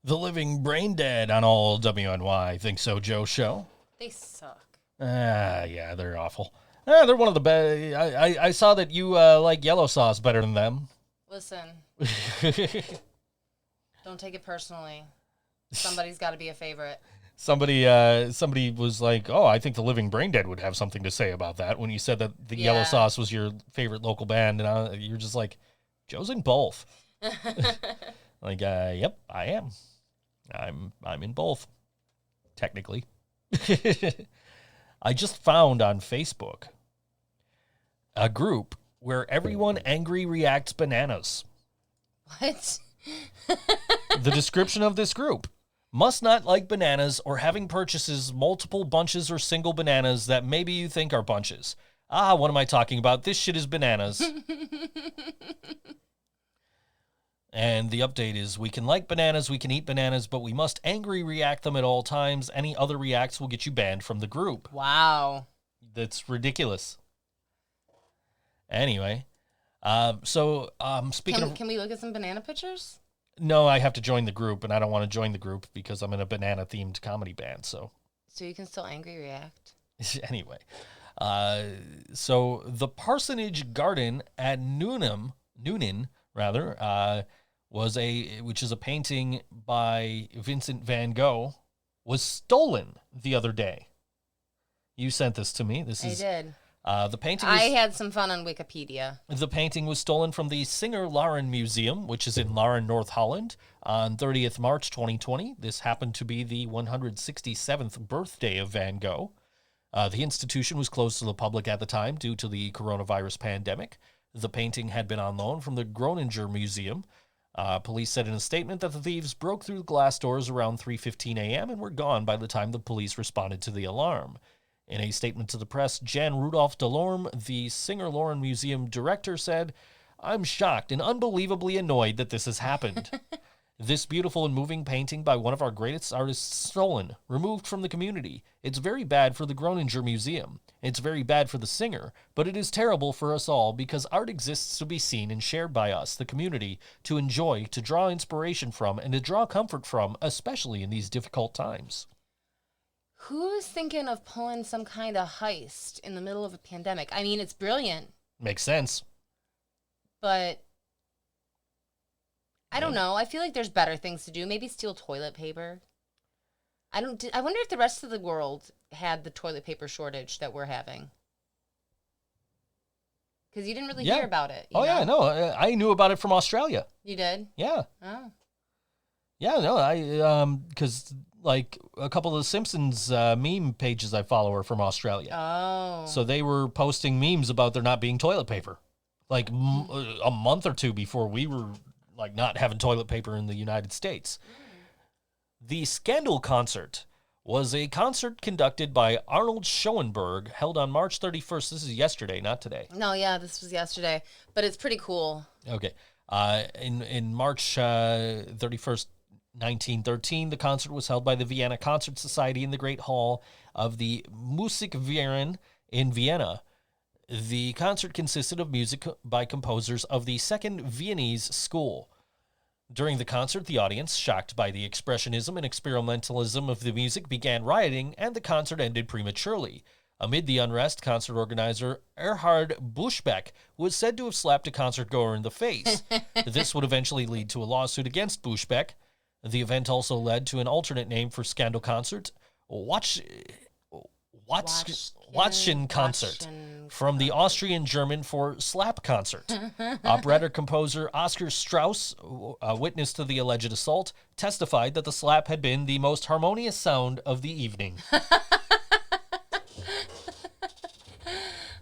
The Living Braindead on all WNY Think So Joe show. They suck. Yeah, they're awful. They're one of the best. I saw that you like yellow sauce better than them. Listen, don't take it personally. Somebody's got to be a favorite. Somebody was like, "Oh, I think the Living Braindead would have something to say about that." When you said that the Yellow Sauce was your favorite local band, and you're just like, "Joe's in both." Like, yep, I am. I'm in both, technically. I just found on Facebook a group where everyone angry reacts bananas. What? The description of this group: must not like bananas or having purchases multiple bunches or single bananas that maybe you think are bunches. What am I talking about? This shit is bananas. And the update is, we can like bananas, we can eat bananas, but we must angry react them at all times. Any other reacts will get you banned from the group. Wow. That's ridiculous. Anyway, speaking of... Can we look at some banana pictures? No, I have to join the group, and I don't want to join the group because I'm in a banana-themed comedy band, so... So you can still angry react. Anyway, so the Parsonage Garden at Noonan, which is a painting by Vincent van Gogh, was stolen the other day. You sent this to me. I did. The painting. I had some fun on Wikipedia. The painting was stolen from the Singer Laren Museum, which is in Laren, North Holland, on 30th March 2020. This happened to be the 167th birthday of Van Gogh. The institution was closed to the public at the time due to the coronavirus pandemic. The painting had been on loan from the Groninger Museum. Police said in a statement that the thieves broke through the glass doors around 3:15 a.m. and were gone by the time the police responded to the alarm. In a statement to the press, Jan Rudolph Delorme, the Singer Laren Museum director, said, "I'm shocked and unbelievably annoyed that this has happened. This beautiful and moving painting by one of our greatest artists stolen, removed from the community. It's very bad for the Groninger Museum. It's very bad for the singer, but it is terrible for us all because art exists to be seen and shared by us, the community, to enjoy, to draw inspiration from, and to draw comfort from, especially in these difficult times." Who's thinking of pulling some kind of heist in the middle of a pandemic? I mean, it's brilliant. Makes sense. But I don't know. I feel like there's better things to do. Maybe steal toilet paper. I wonder if the rest of the world had the toilet paper shortage that we're having. Because you didn't really hear about it. Yeah, no, I knew about it from Australia. You did? Yeah. Oh. Yeah, no, because like a couple of the Simpsons meme pages I follow are from Australia. Oh. So they were posting memes about there not being toilet paper, like a month or two before we were like not having toilet paper in the United States. The Scandal concert was a concert conducted by Arnold Schoenberg, held on March 31st. This is yesterday, not today. No, yeah, this was yesterday, but it's pretty cool. Okay. In March 31st, 1913, the concert was held by the Vienna Concert Society in the Great Hall of the Musikverein in Vienna. The concert consisted of music by composers of the Second Viennese School. During the concert, the audience, shocked by the expressionism and experimentalism of the music, began rioting, and the concert ended prematurely. Amid the unrest, concert organizer Erhard Buschbeck was said to have slapped a concertgoer in the face. This would eventually lead to a lawsuit against Buschbeck. The event also led to an alternate name for Scandal concert, Wattschen concert, from the Austrian German for slap concert. Operetta-composer Oscar Strauss, a witness to the alleged assault, testified that the slap had been the most harmonious sound of the evening.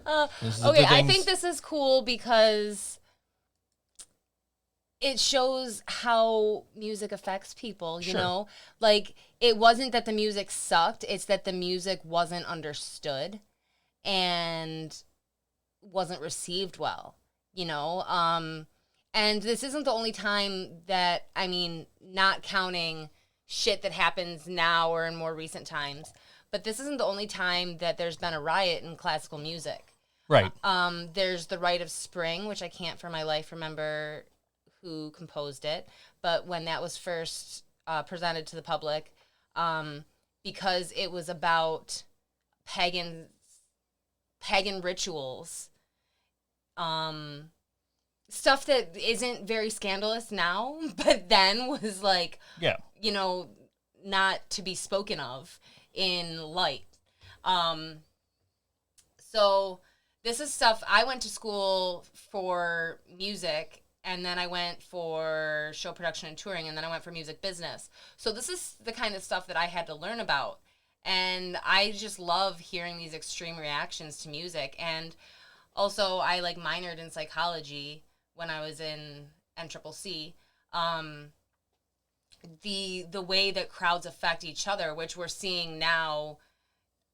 Okay, I think this is cool because it shows how music affects people, you know? Like, it wasn't that the music sucked, it's that the music wasn't understood and wasn't received well, you know? And this isn't the only time that, I mean, not counting shit that happens now or in more recent times, but this isn't the only time that there's been a riot in classical music. Right. There's The Rite of Spring, which I can't for my life remember who composed it, but when that was first presented to the public, because it was about pagan rituals, stuff that isn't very scandalous now, but then was like, not to be spoken of in light. So this is stuff, I went to school for music, and then I went for show production and touring, and then I went for music business. So this is the kind of stuff that I had to learn about. And I just love hearing these extreme reactions to music. And also, I minored in psychology when I was in NCCC. The way that crowds affect each other, which we're seeing now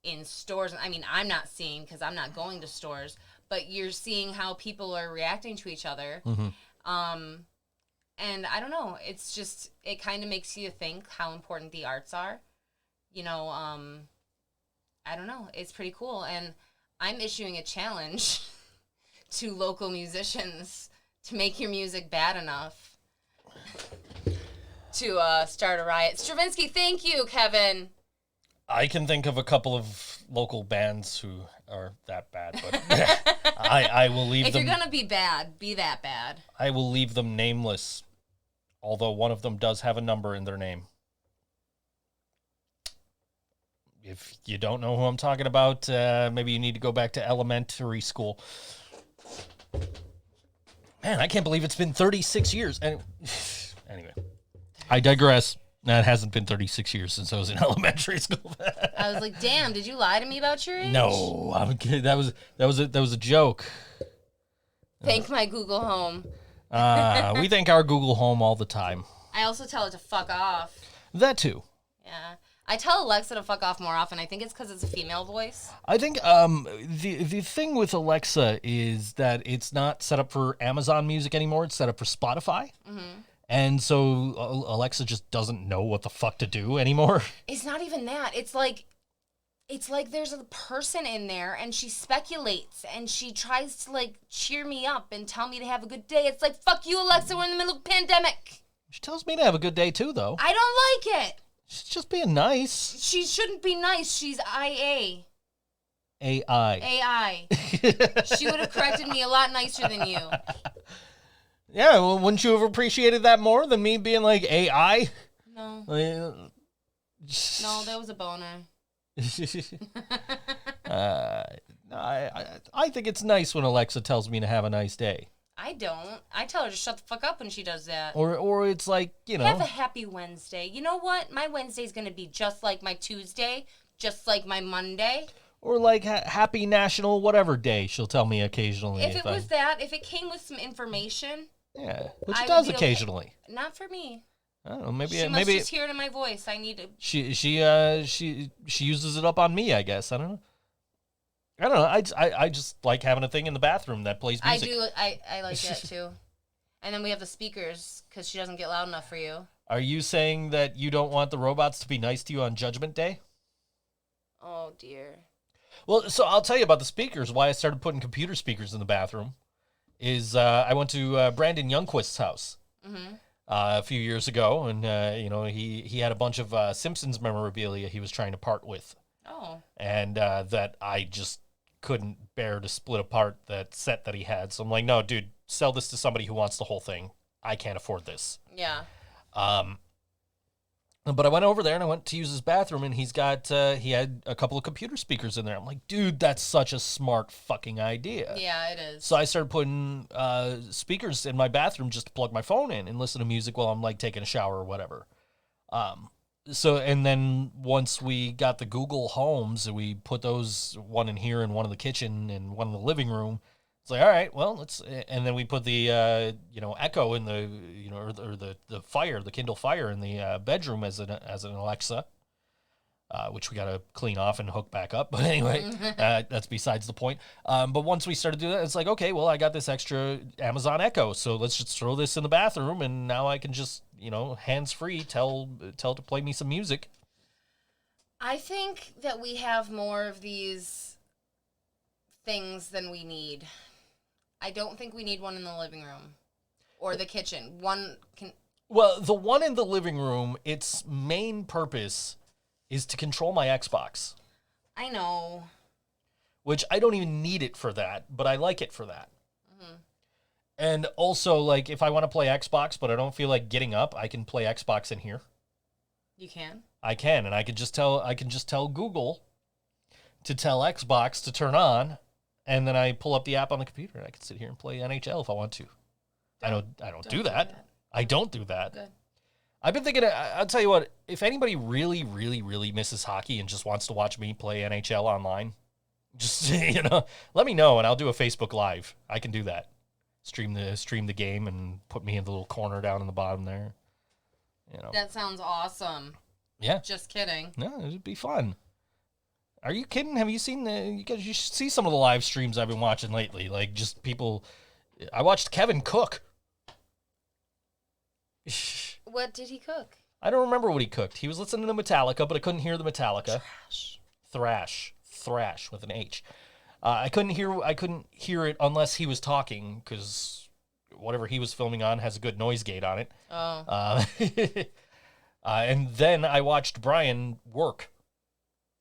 in stores. I mean, I'm not seeing because I'm not going to stores, but you're seeing how people are reacting to each other. Mm-hmm. And I don't know, it's just, it kind of makes you think how important the arts are. I don't know, it's pretty cool. And I'm issuing a challenge to local musicians to make your music bad enough to start a riot. Stravinsky, thank you, Kevin. I can think of a couple of local bands who are that bad, but I will leave them. If you're going to be bad, be that bad. I will leave them nameless, although one of them does have a number in their name. If you don't know who I'm talking about, maybe you need to go back to elementary school. Man, I can't believe it's been 36 years. Anyway, I digress. That hasn't been 36 years since I was in elementary school. I was like, "Damn, did you lie to me about your age?" No, I'm kidding. That was a joke. Thank my Google Home. We thank our Google Home all the time. I also tell it to fuck off. That too. Yeah. I tell Alexa to fuck off more often. I think it's because it's a female voice. I think the thing with Alexa is that it's not set up for Amazon Music anymore. It's set up for Spotify. Mm-hmm. And so Alexa just doesn't know what the fuck to do anymore. It's not even that. It's like there's a person in there and she speculates and she tries to cheer me up and tell me to have a good day. It's like, fuck you, Alexa, we're in the middle of a pandemic. She tells me to have a good day too, though. I don't like it. She's just being nice. She shouldn't be nice. She's IA. AI. She would have corrected me a lot nicer than you. Yeah, well, wouldn't you have appreciated that more than me being like AI? No. No, that was a boner. I think it's nice when Alexa tells me to have a nice day. I don't. I tell her to shut the fuck up when she does that. Or it's like, Have a happy Wednesday. You know what? My Wednesday's going to be just like my Tuesday, just like my Monday. Or like happy national whatever day, she'll tell me occasionally. If it came with some information. Yeah, which it does occasionally. Okay. Not for me. I don't know, maybe she must just hear it in my voice. I need to. She uses it up on me, I guess. I don't know. I just like having a thing in the bathroom that plays music. I like that too. And then we have the speakers because she doesn't get loud enough for you. Are you saying that you don't want the robots to be nice to you on Judgment Day? Oh dear. Well, so I'll tell you about the speakers. Why I started putting computer speakers in the bathroom is I went to Brandon Youngquist's house a few years ago, and he had a bunch of Simpsons memorabilia he was trying to part with. Oh. And that I just couldn't bear to split apart that set that he had. So I'm like, no, dude, sell this to somebody who wants the whole thing. I can't afford this. Yeah. But I went over there and I went to use his bathroom, and he had a couple of computer speakers in there. I'm like, dude, that's such a smart fucking idea. Yeah, it is. So I started putting speakers in my bathroom just to plug my phone in and listen to music while I'm like taking a shower or whatever. So, and then once we got the Google Homes, we put those, one in here and one in the kitchen and one in the living room. It's like, all right, well, and then we put the, Echo in the, or the Fire, the Kindle Fire in the bedroom as an Alexa, which we got to clean off and hook back up. But anyway, that's besides the point. But once we started doing that, it's like, okay, well, I got this extra Amazon Echo, so let's just throw this in the bathroom, and now I can just, hands-free tell to play me some music. I think that we have more of these things than we need. I don't think we need one in the living room or the kitchen. One can. Well, the one in the living room, its main purpose is to control my Xbox, I know. which I don't even need it for that, but I like it for that. And also, like, if I want to play Xbox, but I don't feel like getting up, I can play Xbox in here. You can? I can, and I can just tell Google to tell Xbox to turn on, and then I pull up the app on the computer, and I can sit here and play NHL if I want to. I don't do that. I don't do that. Good. I've been thinking, I'll tell you what, if anybody really, really, really misses hockey and just wants to watch me play NHL online, just, let me know, and I'll do a Facebook Live. I can do that. Stream the game and put me in the little corner down in the bottom there. That sounds awesome. Yeah. Just kidding. No, it'd be fun. Are you kidding? Have you seen you should see some of the live streams I've been watching lately. Like, just people. I watched Kevin cook. What did he cook? I don't remember what he cooked. He was listening to Metallica, but I couldn't hear the Metallica. Thrash with an H. I couldn't hear it unless he was talking, because whatever he was filming on has a good noise gate on it. Oh. And then I watched Brian work.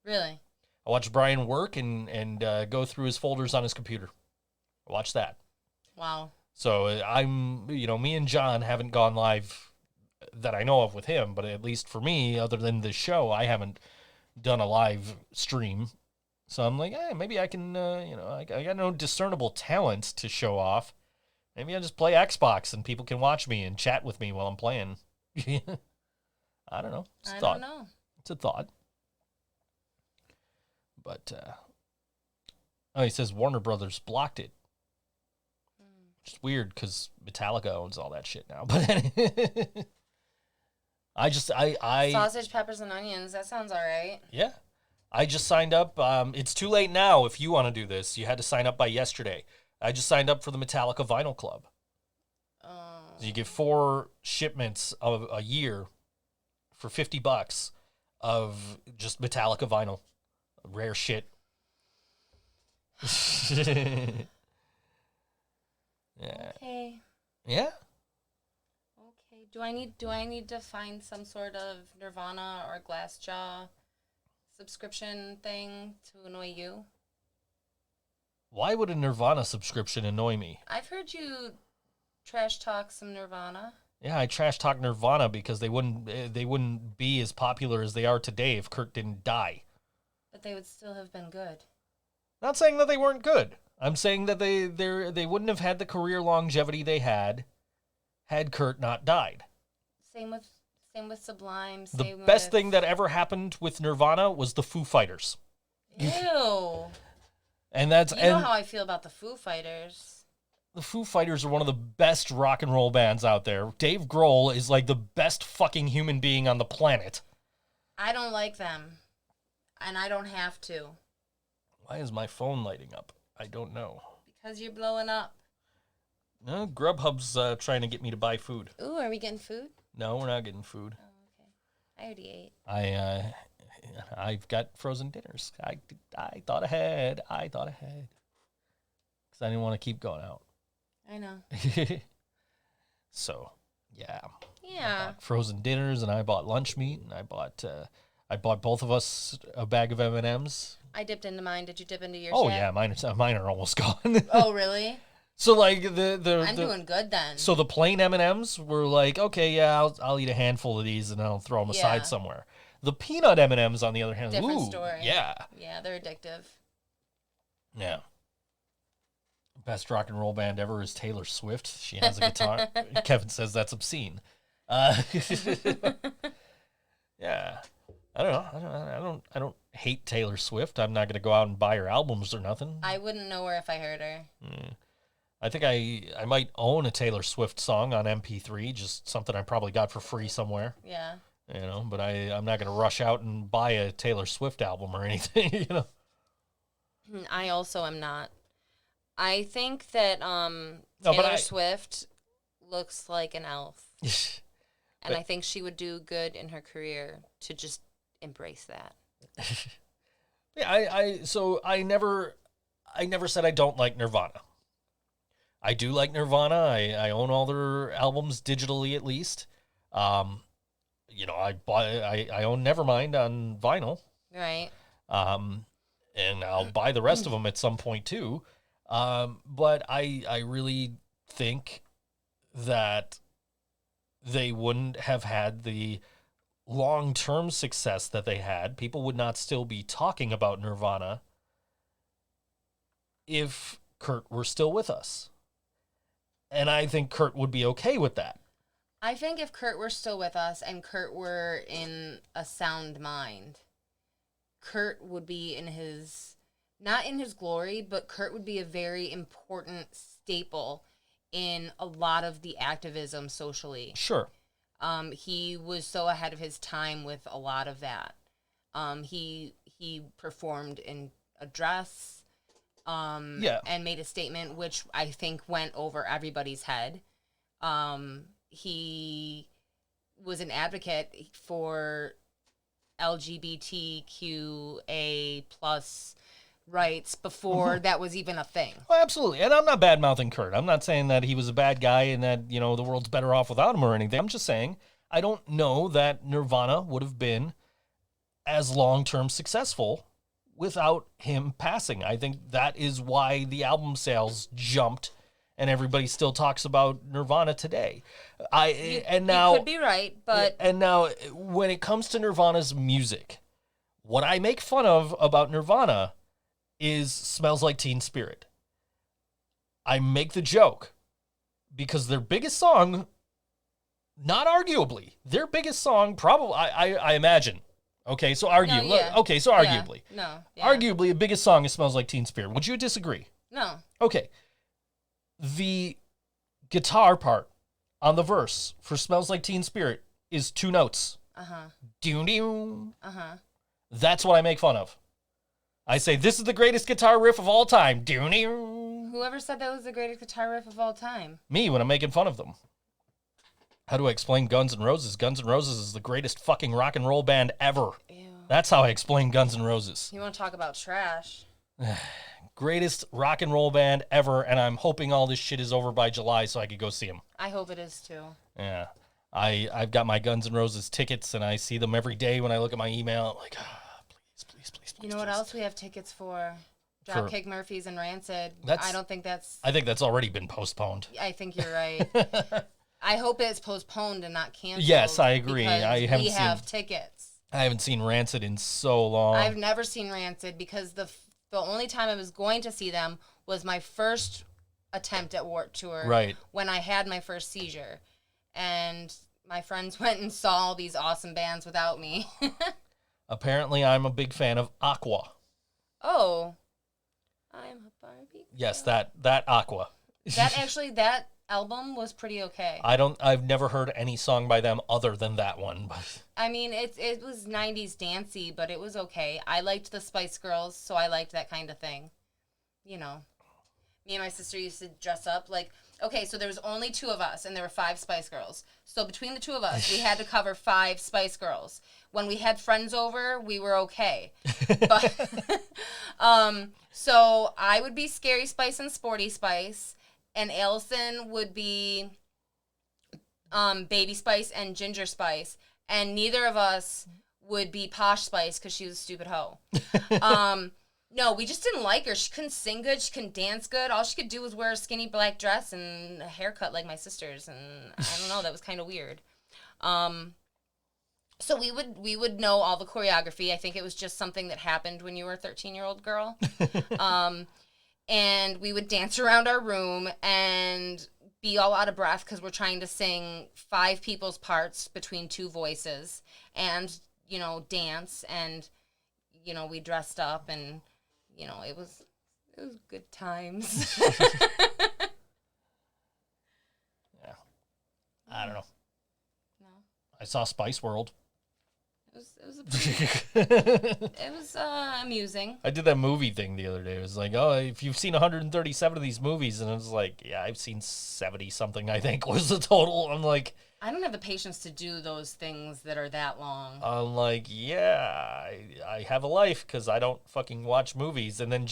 Really? I watched Brian work and go through his folders on his computer. I watched that. Wow. So me and John haven't gone live that I know of with him, but at least for me, other than this show, I haven't done a live stream. So I'm like, maybe I can, I got no discernible talent to show off. Maybe I'll just play Xbox and people can watch me and chat with me while I'm playing. I don't know. It's a thought. Don't know. It's a thought. But, he says Warner Brothers blocked it. Which is weird because Metallica owns all that shit now. But I Sausage, peppers, and onions. That sounds all right. Yeah. I just signed up. It's too late now if you want to do this. You had to sign up by yesterday. I just signed up for the Metallica Vinyl Club. Oh. So you get 4 shipments of a year for $50 of just Metallica vinyl. Rare shit. Yeah. Okay. Yeah? Okay. Do I need to find some sort of Nirvana or Glassjaw subscription thing to annoy you? Why would a Nirvana subscription annoy me? I've heard you trash talk some Nirvana. Yeah, I trash talk Nirvana because they wouldn't be as popular as they are today if Kurt didn't die. But they would still have been good. Not saying that they weren't good. I'm saying that they wouldn't have had the career longevity they had Kurt not died. Same with Sublime. The best thing that ever happened with Nirvana was the Foo Fighters. Ew. And that's You know how I feel about the Foo Fighters. The Foo Fighters are one of the best rock and roll bands out there. Dave Grohl is like the best fucking human being on the planet. I don't like them. And I don't have to. Why is my phone lighting up? I don't know. Because you're blowing up. No, Grubhub's trying to get me to buy food. Ooh, are we getting food? No, we're not getting food. Oh, okay. I already ate. I've got frozen dinners. I thought ahead. Because I didn't want to keep going out. I know. So, yeah. Yeah. I bought frozen dinners, and I bought lunch meat, and I bought both of us a bag of M&Ms. I dipped into mine. Did you dip into yours? Oh yet? yeah, mine are almost gone. Oh really? So like I'm doing good then. So the plain M&Ms were like, okay, yeah, I'll eat a handful of these and then I'll throw them Yeah. aside somewhere. The peanut M&Ms, on the other hand, Different ooh, story. yeah, Yeah, they're addictive. yeah. Best rock and roll band ever is Taylor Swift. She has a guitar. Kevin says that's obscene. Yeah. I don't know. I don't hate Taylor Swift. I'm not going to go out and buy her albums or nothing. I wouldn't know her if I heard her. I think I might own a Taylor Swift song on MP3, just something I probably got for free somewhere. Yeah. But I'm not going to rush out and buy a Taylor Swift album or anything, I also am not. I think that but Taylor Swift looks like an elf. And But- I think she would do good in her career to just embrace that. Yeah, so I never said I don't like Nirvana. I do like Nirvana. I own all their albums digitally at least. You know, I own Nevermind on vinyl. Right. And I'll buy the rest of them at some point too. But I really think that they wouldn't have had the long-term success that they had. People would not still be talking about Nirvana if Kurt were still with us. And I think Kurt would be okay with that. I think if Kurt were still with us and Kurt were in a sound mind, Kurt would be in his, not in his glory, but Kurt would be a very important staple in a lot of the activism socially. Sure. He was so ahead of his time with a lot of that. He performed in a dress, and made a statement which I think went over everybody's head. He was an advocate for LGBTQA plus rights before that was even a thing. Well, absolutely. And I'm not bad-mouthing Kurt. I'm not saying that he was a bad guy and that, you know, the world's better off without him or anything. I'm just saying I don't know that Nirvana would have been as long-term successful without him passing. I think that is why the album sales jumped and everybody still talks about Nirvana today. You could be right, but... And now, when it comes to Nirvana's music, what I make fun of about Nirvana is Smells Like Teen Spirit. I make the joke because their biggest song, not arguably, their biggest song, probably, I imagine. Okay, so arguably. No, yeah. Okay, so arguably. Yeah. No. Yeah. Arguably, the biggest song is Smells Like Teen Spirit. Would you disagree? No. Okay. The guitar part on the verse for Smells Like Teen Spirit is 2 notes. Uh-huh. Doo-doo. Uh-huh. That's what I make fun of. I say, this is the greatest guitar riff of all time. Doo-doo. Whoever said that was the greatest guitar riff of all time? Me, when I'm making fun of them. How do I explain Guns N' Roses? Guns N' Roses is the greatest fucking rock and roll band ever. Ew. That's how I explain Guns N' Roses. You want to talk about trash? Greatest rock and roll band ever, and I'm hoping all this shit is over by July so I could go see them. I hope it is too. Yeah. I've got my Guns N' Roses tickets, and I see them every day when I look at my email. I'm like, please. You know what else we have tickets for? Dropkick Murphys and Rancid. I don't think that's... I think that's already been postponed. I think you're right. I hope it's postponed and not canceled. Yes, I agree. We have tickets. I haven't seen Rancid in so long. I've never seen Rancid because the only time I was going to see them was my first attempt at Warped Tour. Right. When I had my first seizure. And my friends went and saw all these awesome bands without me. Apparently, I'm a big fan of Aqua. Oh. I'm a Barbie. Yes, that Aqua. That album was pretty okay. I've never heard any song by them other than that one. I mean, it was 90s dancey, but it was okay. I liked the Spice Girls, so I liked that kind of thing. You know, me and my sister used to dress up like, okay, so there was only 2 of us, and there were 5 Spice Girls. So between the 2 of us, we had to cover 5 Spice Girls. When we had friends over, we were okay. But so I would be Scary Spice and Sporty Spice, and Allison would be Baby Spice and Ginger Spice, and neither of us would be Posh Spice because she was a stupid hoe. No, we just didn't like her. She couldn't sing good. She couldn't dance good. All she could do was wear a skinny black dress and a haircut like my sister's, and I don't know, that was kind of weird. So we would know all the choreography. I think it was just something that happened when you were a 13-year-old girl. And we would dance around our room and be all out of breath because we're trying to sing 5 people's parts between 2 voices and, you know, dance. And, you know, we dressed up and, you know, it was good times. Yeah. I don't know. No. I saw Spice World. It was amusing. I did that movie thing the other day. It was like, oh, if you've seen 137 of these movies, and it was like, yeah, I've seen 70 something. I think was the total. I'm like, I don't have the patience to do those things that are that long. I'm like, yeah, I have a life because I don't fucking watch movies. And then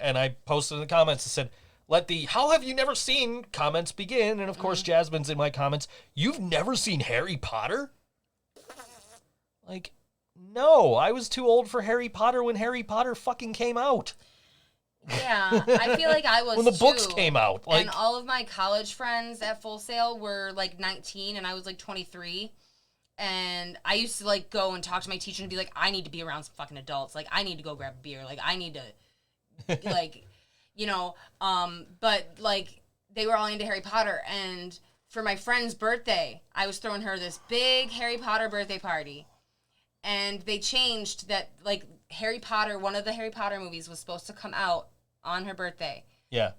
and I posted in the comments and said, let the "how have you never seen" comments begin. And of course, Jasmine's in my comments. You've never seen Harry Potter? Like, no, I was too old for Harry Potter when Harry Potter fucking came out. Yeah, I feel like I was when the books came out. Like, and all of my college friends at Full Sail were like 19 and I was like 23. And I used to like go and talk to my teacher and be like, I need to be around some fucking adults. Like, I need to go grab a beer. Like, I need to, like, you know, but like they were all into Harry Potter. And for my friend's birthday, I was throwing her this big Harry Potter birthday party. And they changed that, like, Harry Potter, one of the Harry Potter movies was supposed to come out on her birthday. Yeah.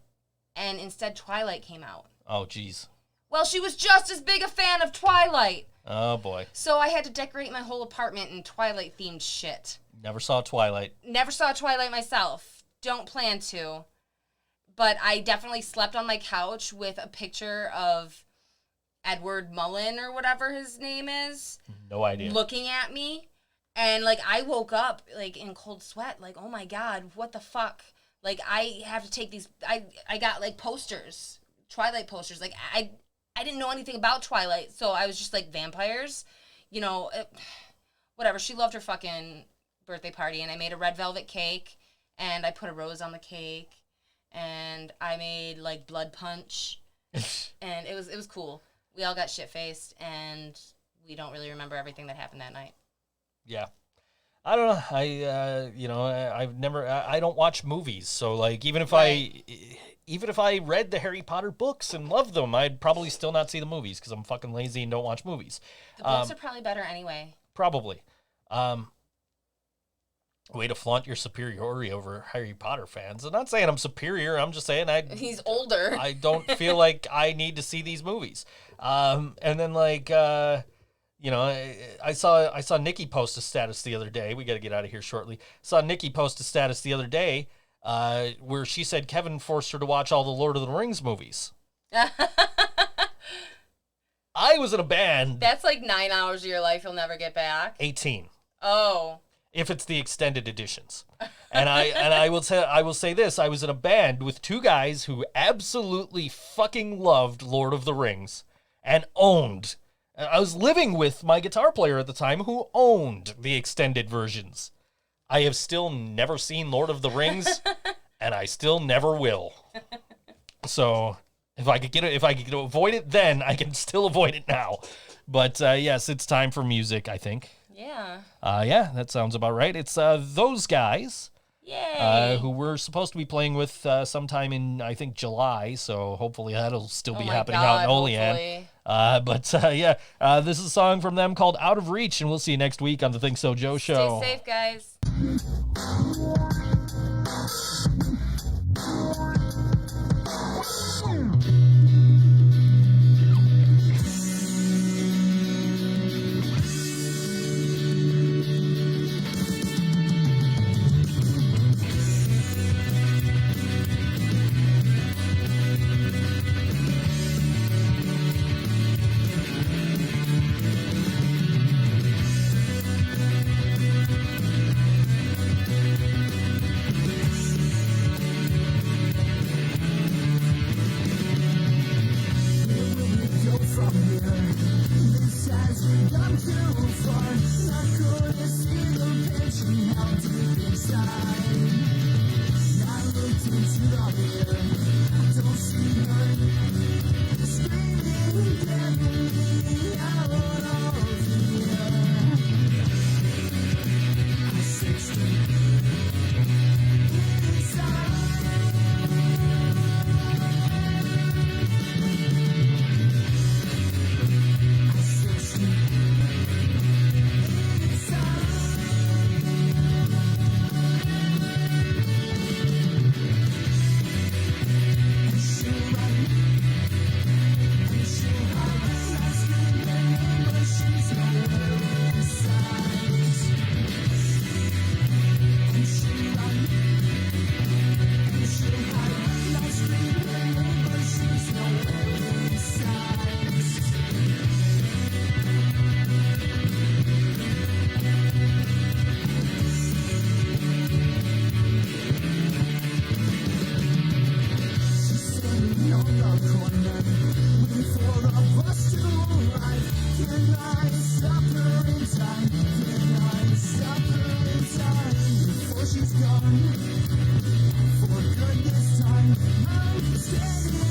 And instead Twilight came out. Oh, jeez. Well, she was just as big a fan of Twilight. Oh, boy. So I had to decorate my whole apartment in Twilight-themed shit. Never saw Twilight. Never saw Twilight myself. Don't plan to. But I definitely slept on my couch with a picture of Edward Mullen or whatever his name is. No idea. Looking at me. And, like, I woke up, like, in cold sweat. Like, oh, my God, what the fuck? Like, I have to take these... I got, like, posters. Twilight posters. Like, I didn't know anything about Twilight, so I was just like, vampires? You know, whatever. She loved her fucking birthday party, and I made a red velvet cake, and I put a rose on the cake, and I made, like, blood punch, and it was cool. We all got shit-faced, and we don't really remember everything that happened that night. Yeah. I don't know. I don't watch movies. So like, even if I read the Harry Potter books and loved them, I'd probably still not see the movies because I'm fucking lazy and don't watch movies. The books are probably better anyway. Probably. Way to flaunt your superiority over Harry Potter fans. I'm not saying I'm superior. I'm just saying he's older. I don't feel like I need to see these movies. And then like, you know, I saw Nikki post a status the other day. We got to get out of here shortly. Saw Nikki post a status the other day where she said Kevin forced her to watch all the Lord of the Rings movies. I was in a band. That's like 9 hours of your life you'll never get back. 18. Oh. If it's the extended editions. And I will say this, I was in a band with two guys who absolutely fucking loved Lord of the Rings and owned. I was living with my guitar player at the time who owned the extended versions. I have still never seen Lord of the Rings, and I still never will. So if I could avoid it then, I can still avoid it now. But yes, it's time for music, I think. Yeah. Yeah, that sounds about right. It's those guys. Yay. Who we're supposed to be playing with sometime in, I think, July. So hopefully that'll still be happening out in Olean. Yeah, this is a song from them called Out of Reach, and we'll see you next week on the ThinkSoJoE show. Stay safe, guys. For good this time, I'm standing